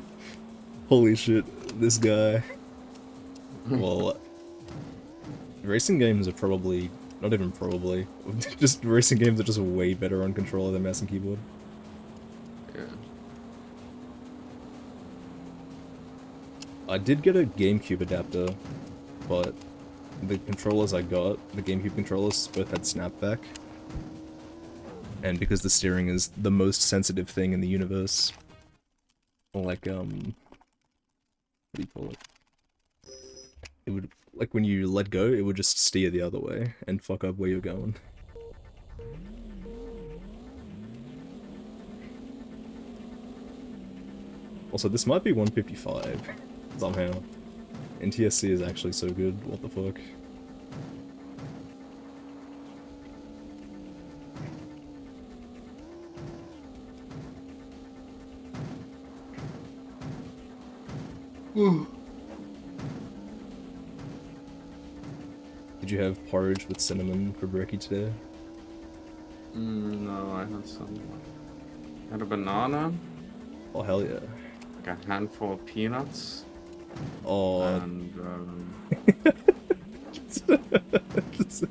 Holy shit, this guy. Well, racing games are probably, not even probably, just racing games are just way better on controller than mouse and keyboard. Yeah. I did get a GameCube adapter, but the controllers I got, the GameCube controllers, both had snapback. And because the steering is the most sensitive thing in the universe, like, what do you call it? It would, like, when you let go, it would just steer the other way and fuck up where you're going. Also, this might be 155, somehow. NTSC is actually so good, what the fuck. Did you have porridge with cinnamon for brekkie today? No, I had some. I had a banana, Oh, hell yeah. like a handful of peanuts, Oh, and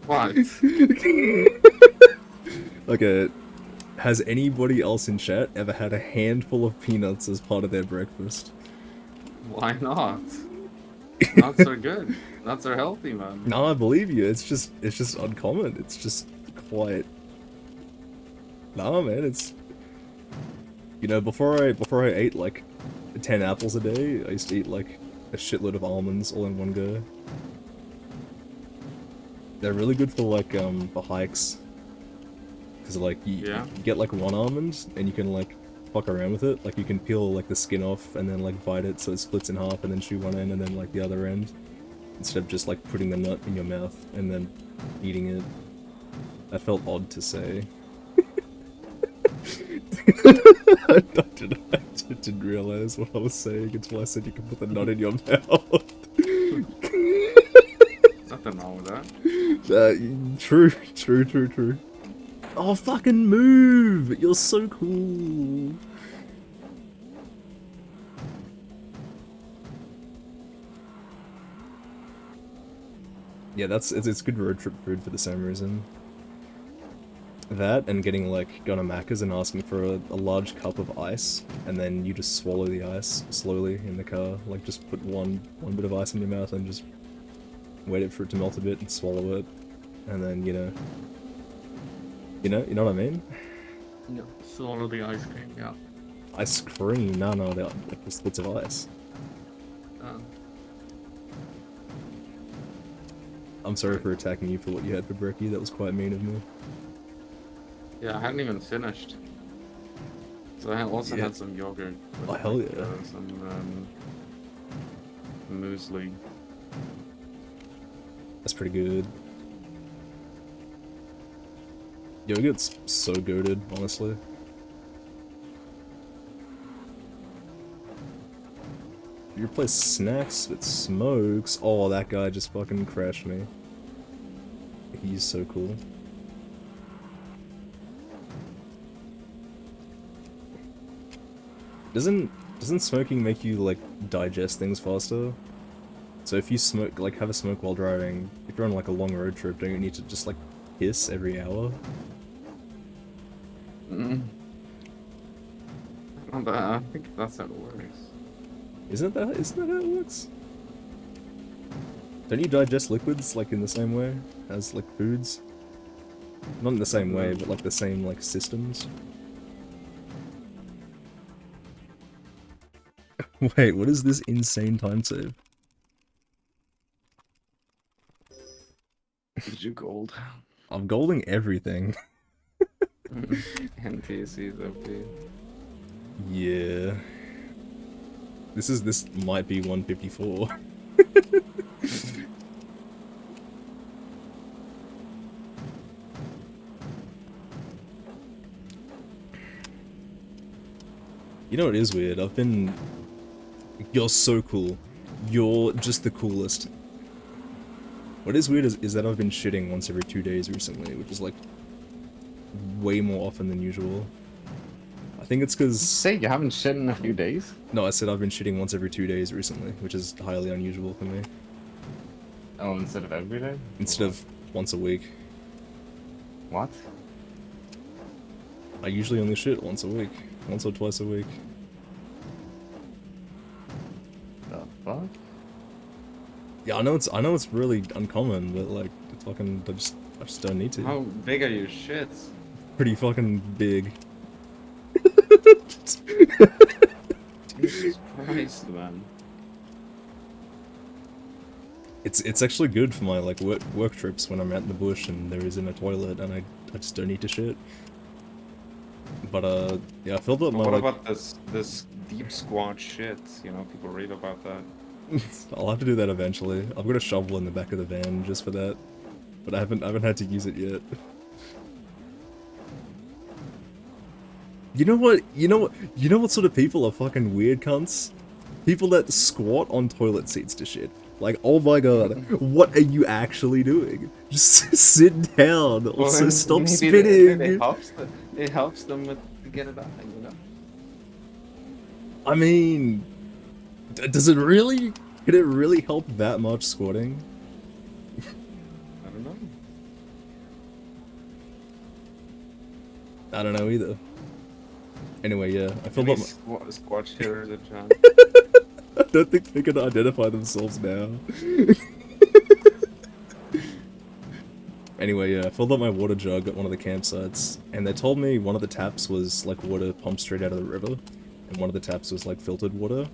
what? Okay, has anybody else in chat ever had a handful of peanuts as part of their breakfast? Why not? Nuts are good. Nuts are healthy, man. No, I believe you. It's just uncommon. It's just quite. Nah, man. It's. You know, before I ate like 10 apples a day, I used to eat like a shitload of almonds all in one go. They're really good for like for hikes. Cause like you get like one almond and you can like fuck around with it. Like you can peel like the skin off and then like bite it so it splits in half and then chew one end and then like the other end. Instead of just like putting the nut in your mouth and then eating it. That felt odd to say. I didn't realize what I was saying until I said you can put the nut in your mouth. Nothing wrong with that. True. Oh, fucking move! You're so cool. Yeah, it's good road trip food for the same reason. That and getting like going to Macca's and asking for a large cup of ice, and then you just swallow the ice slowly in the car. Like just put one bit of ice in your mouth and just wait for it to melt a bit and swallow it, and then you know what I mean? No, swallow the ice cream. Yeah. Ice cream? No, they're like just bits of ice. I'm sorry for attacking you for what you had for brekkie. That was quite mean of me. Yeah, I hadn't even finished. So I also had some yogurt. With, oh, hell yeah. Some muesli. That's pretty good. Yogurt's so goated, honestly. You replace snacks with smokes. Oh, that guy just fucking crashed me. He's so cool. Doesn't smoking make you like digest things faster? So if you smoke, like have a smoke while driving, if you're on like a long road trip, don't you need to just like hiss every hour? I think that's how it works. Isn't that how it works? Don't you digest liquids like in the same way as like foods? Not in the same way, but like the same like systems. Wait, what is this insane time save? Did you gold? I'm golding everything. NTSC is OP. Yeah. This might be 154. You know what is weird? You're so cool. You're just the coolest. What is weird is that I've been shitting once every 2 days recently, which is like way more often than usual. think it's because... Say you haven't shit in a few days? No, I said I've been shitting once every 2 days recently, which is highly unusual for me. Oh, instead of every day? Instead of once a week. What? I usually only shit once a week. Once or twice a week. The fuck? Yeah, I know it's really uncommon, but like, it's fucking, I just don't need to. How big are your shits? Pretty fucking big. Jesus Christ, man. It's actually good for my like work trips when I'm out in the bush and there isn't a toilet and I just don't need to shit. But yeah, I filled up my What like... about this deep squat shit? You know, people read about that. I'll have to do that eventually. I've got a shovel in the back of the van just for that, but I haven't had to use it yet. You know what sort of people are fucking weird cunts? People that squat on toilet seats to shit. Like, oh my god, what are you actually doing? Just sit down. Also, stop spinning. It helps them with to get it out, you know. I mean, does it really? Could it really help that much squatting? I don't know. I don't know either. Anyway, yeah, I filled up my... Squat shitters at John. I don't think they can identify themselves now. Anyway, yeah, I filled up my water jug at one of the campsites, and they told me one of the taps was like water pumped straight out of the river, and one of the taps was like filtered water.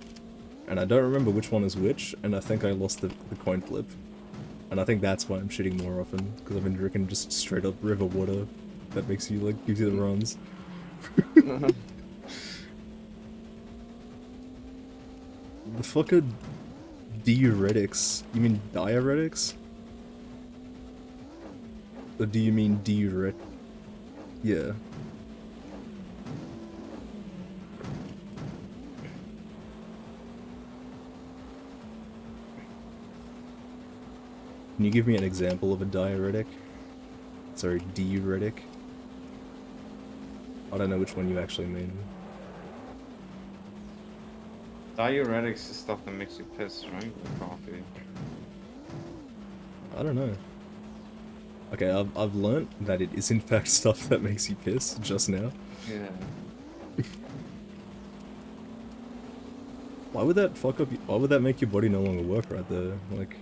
And I don't remember which one is which, and I think I lost the coin flip. And I think that's why I'm shitting more often, because I've been drinking just straight up river water that makes you like, gives you the runs. The fucking diuretics. You mean diuretics? Or do you mean diuret? Yeah. Can you give me an example of a diuretic? Sorry, diuretic? I don't know which one you actually mean. Diuretics is stuff that makes you piss, right? With coffee. I don't know. Okay, I've learnt that it is in fact stuff that makes you piss just now. Yeah. Why would that fuck up? Why would that make your body no longer work right there? Like,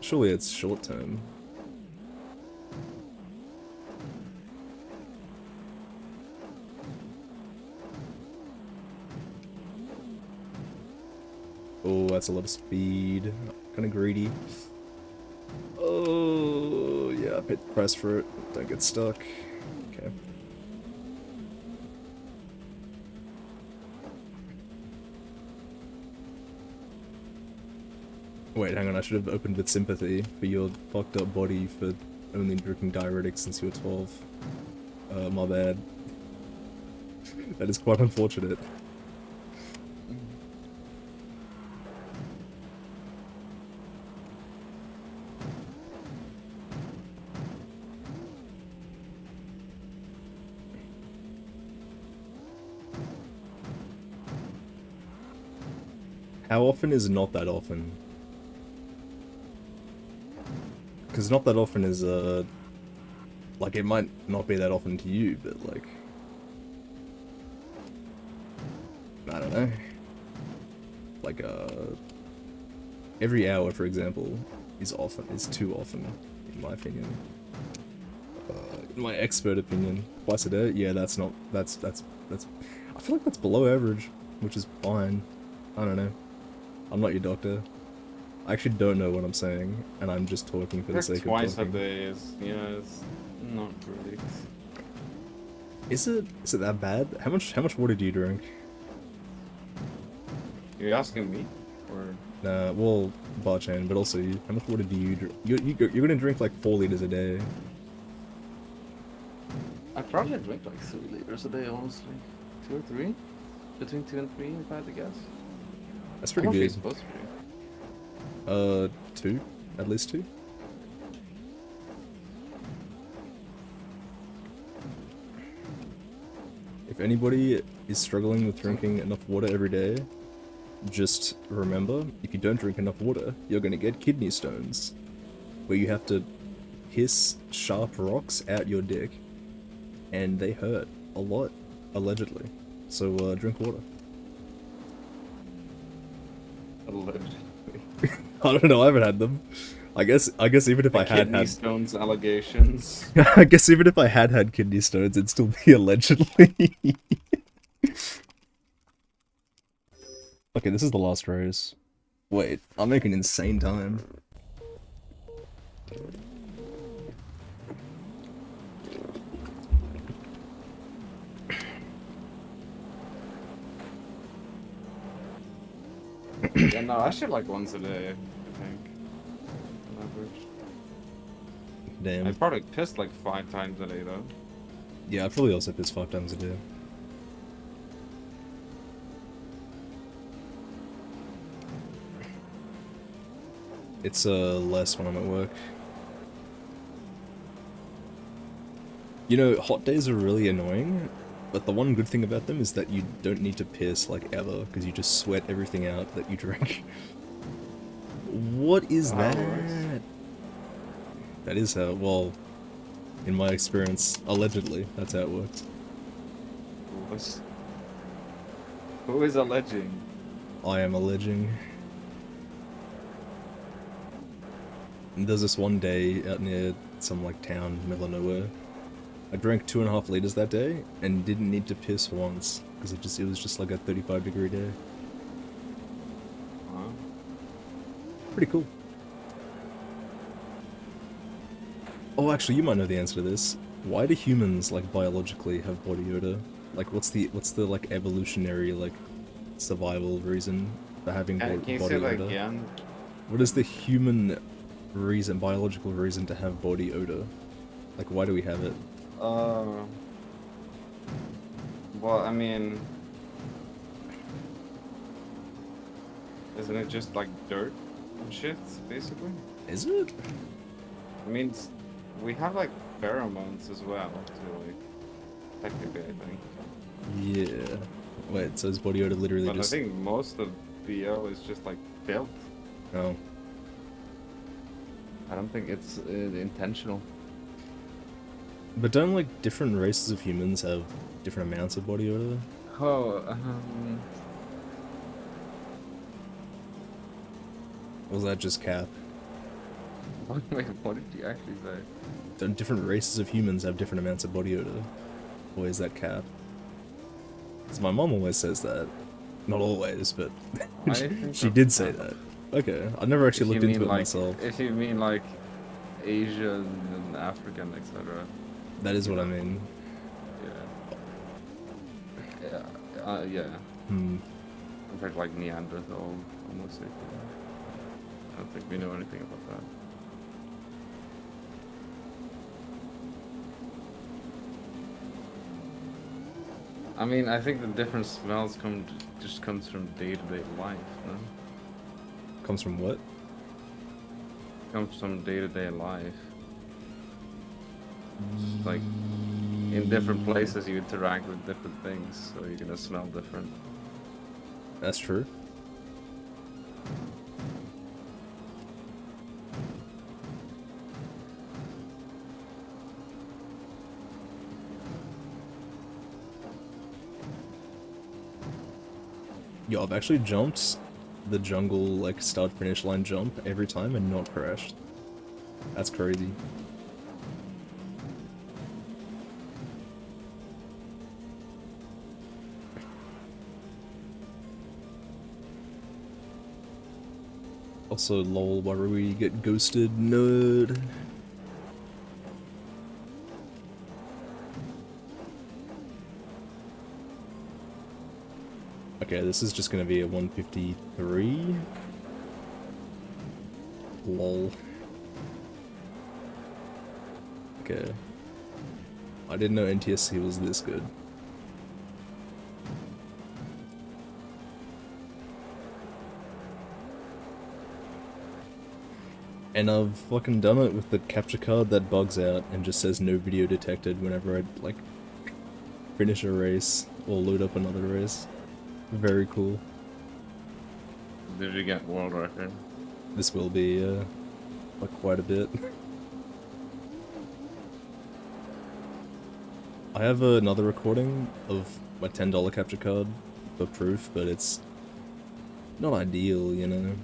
surely it's short term. Oh, that's a lot of speed. Kind of greedy. Oh, yeah, hit press for it. Don't get stuck. Okay. Wait, hang on, I should have opened with sympathy for your fucked up body for only drinking diuretics since you were 12. My bad. That is quite unfortunate. How often is not that often? Because not that often is, like, it might not be that often to you, but, like, I don't know. Like, every hour, for example, is too often, in my opinion. In my expert opinion. Twice a day? Yeah, that's, I feel like that's below average, which is fine. I don't know. I'm not your doctor. I actually don't know what I'm saying, and I'm just talking for the sake of talking. Twice a day is, yeah, it's not great. Is it that bad? How much water do you drink? You're asking me, or? Nah, well, Barchain, but also you. How much water do you drink? You're gonna drink like 4 liters a day. I probably drink like 3 liters a day, honestly. 2 or 3? Between 2 and 3, if I had to guess. That's pretty How much are you good. supposed to drink? 2? At least 2? If anybody is struggling with drinking enough water every day, just remember, if you don't drink enough water, you're gonna get kidney stones, where you have to piss sharp rocks out your dick, and they hurt a lot, allegedly. So drink water. Allegedly. I don't know, I haven't had them. I guess even if I had Kidney stones allegations. I guess even if I had kidney stones, it'd still be allegedly. Okay, this is the last race. Wait, I'm making insane time. Yeah, no, I should like once a day, I think. On average. Damn. I probably pissed like 5 times a day though. Yeah, I probably also piss 5 times a day. It's less when I'm at work. You know, hot days are really annoying, but the one good thing about them is that you don't need to piss like ever, because you just sweat everything out that you drink. What is that? That is how, well, in my experience, allegedly, that's how it works. Who is alleging? I am alleging. And there's this one day out near some like town, middle of nowhere. I drank 2.5 liters that day and didn't need to piss once because it was just like a 35-degree day. Huh? Pretty cool. Oh, actually, you might know the answer to this. Why do humans like biologically have body odor? Like, what's the like evolutionary like survival reason for having Can you body say that odor? again? What is the human reason, biological reason to have body odor? Like, why do we have it? Well, I mean, isn't it just like dirt and shit, basically? Is it? I mean, we have like pheromones as well, too, like, technically, I think. Yeah. Wait, so is body odor literally But just... I think most of BO is just like filth. Oh. I don't think it's intentional. But don't like different races of humans have different amounts of body odor? Oh, Or was that just cap? wait, what did you actually say? Don't different races of humans have different amounts of body odor? Or is that cap? Because my mom always says that. Not always, but she did say that. Okay, I never actually looked into it like, myself. If you mean like Asian and African, etc. That is what I mean. Yeah. Yeah. Hmm. Compared to like Neanderthal, almost. I don't think we know anything about that. I mean, I think the different smells just comes from day-to-day life, no? Comes from what? Comes from day-to-day life. Like, in different places you interact with different things, so you're gonna smell different. That's true. Yo, I've actually jumped the jungle, like, start-finish line jump every time and not crashed. That's crazy. Also, lol, why would we get ghosted? Nerd. Okay, this is just gonna be a 153. Lol. Okay. I didn't know NTSC was this good. And I've fucking done it with the capture card that bugs out and just says no video detected whenever I, like, finish a race or loot up another race. Very cool. Did you get world record? This will be like quite a bit. I have another recording of my $10 capture card for proof, but it's not ideal, you know.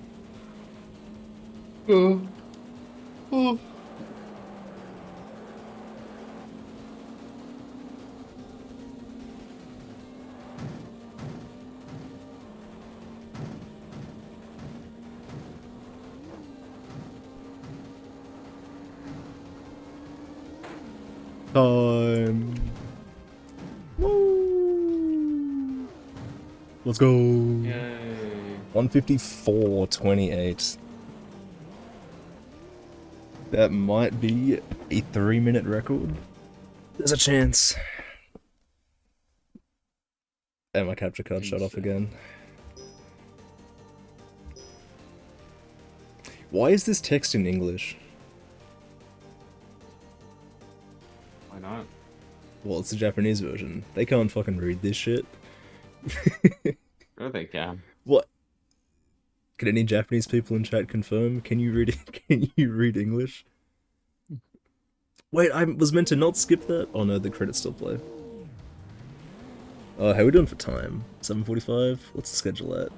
Time. Woo! Let's go. Yay. 154.28. That might be a 3-minute record. There's a chance. And my capture card shut off again. Why is this text in English? Why not? Well, it's the Japanese version. They can't fucking read this shit. Sure they can. What? Can any Japanese people in chat confirm? Can you read Can you read English? Wait, I was meant to not skip that? Oh no, the credits still play. How are we doing for time? 7:45? What's the schedule at?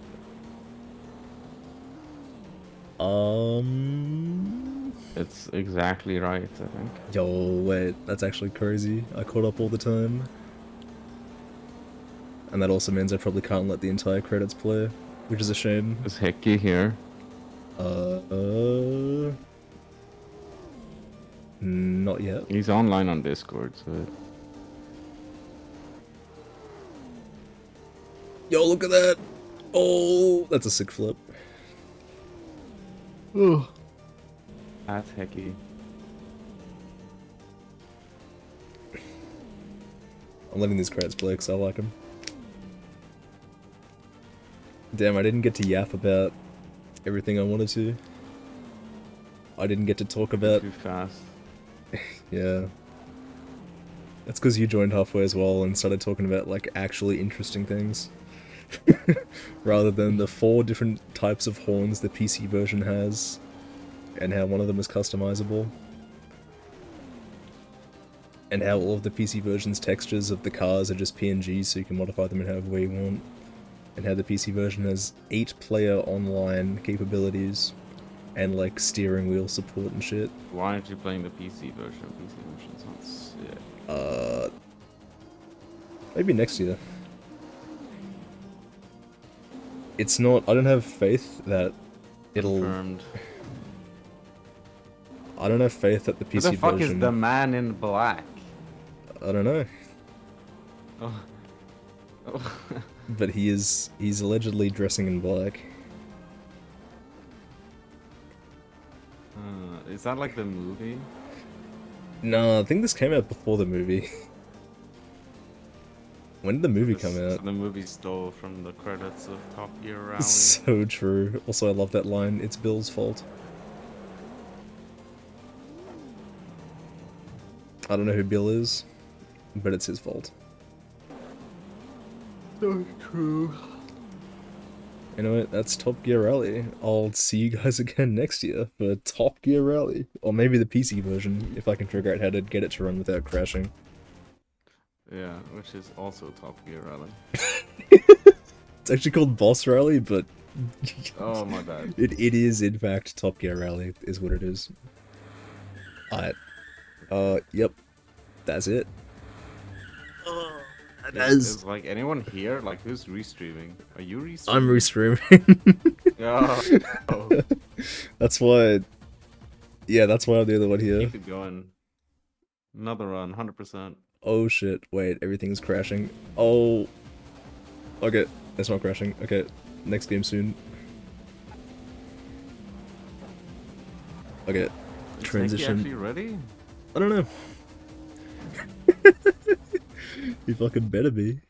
It's exactly right, I think. Yo, wait, that's actually crazy. I caught up all the time. And that also means I probably can't let the entire credits play, which is a shame. Is Hickey here? Not yet. He's online on Discord, so... Yo, look at that! Oh, that's a sick flip. Ooh. That's Hickey. I'm letting these credits play because I like them. Damn, I didn't get to yap about everything I wanted to. I didn't get to talk about... Too fast. Yeah. That's because you joined halfway as well and started talking about, like, actually interesting things. Rather than the 4 different types of horns the PC version has, and how one of them is customizable. And how all of the PC version's textures of the cars are just PNGs so you can modify them in however way you want. And how the PC version has 8-player online capabilities, and like steering wheel support and shit. Why aren't you playing the PC version? PC version sounds sick. Maybe next year. It's not, I don't have faith that it'll... Confirmed. I don't have faith that the PC version... Who the fuck is the man in black? I don't know. Oh. Oh. But he's allegedly dressing in black. Is that like the movie? No, I think this came out before the movie. When did the movie come out? The movie stole from the credits of Top Gear Rally. So true. Also, I love that line, it's Bill's fault. I don't know who Bill is, but it's his fault. So true. Anyway, that's Top Gear Rally. I'll see you guys again next year for Top Gear Rally. Or maybe the PC version, if I can figure out how to get it to run without crashing. Yeah, which is also Top Gear Rally. It's actually called Boss Rally, but... Oh, my bad. It is, in fact, Top Gear Rally, is what it is. Alright. Yep. That's it. Is like anyone here? Like, who's restreaming? Are you restreaming? I'm restreaming. Oh. That's why... Yeah, that's why I'm the other one here. Keep it going. Another run, 100%. Oh shit, wait, everything's crashing. Oh... Okay, it's not crashing. Okay, next game soon. Okay, transition. Is Hickey actually ready? I don't know. You fucking better be.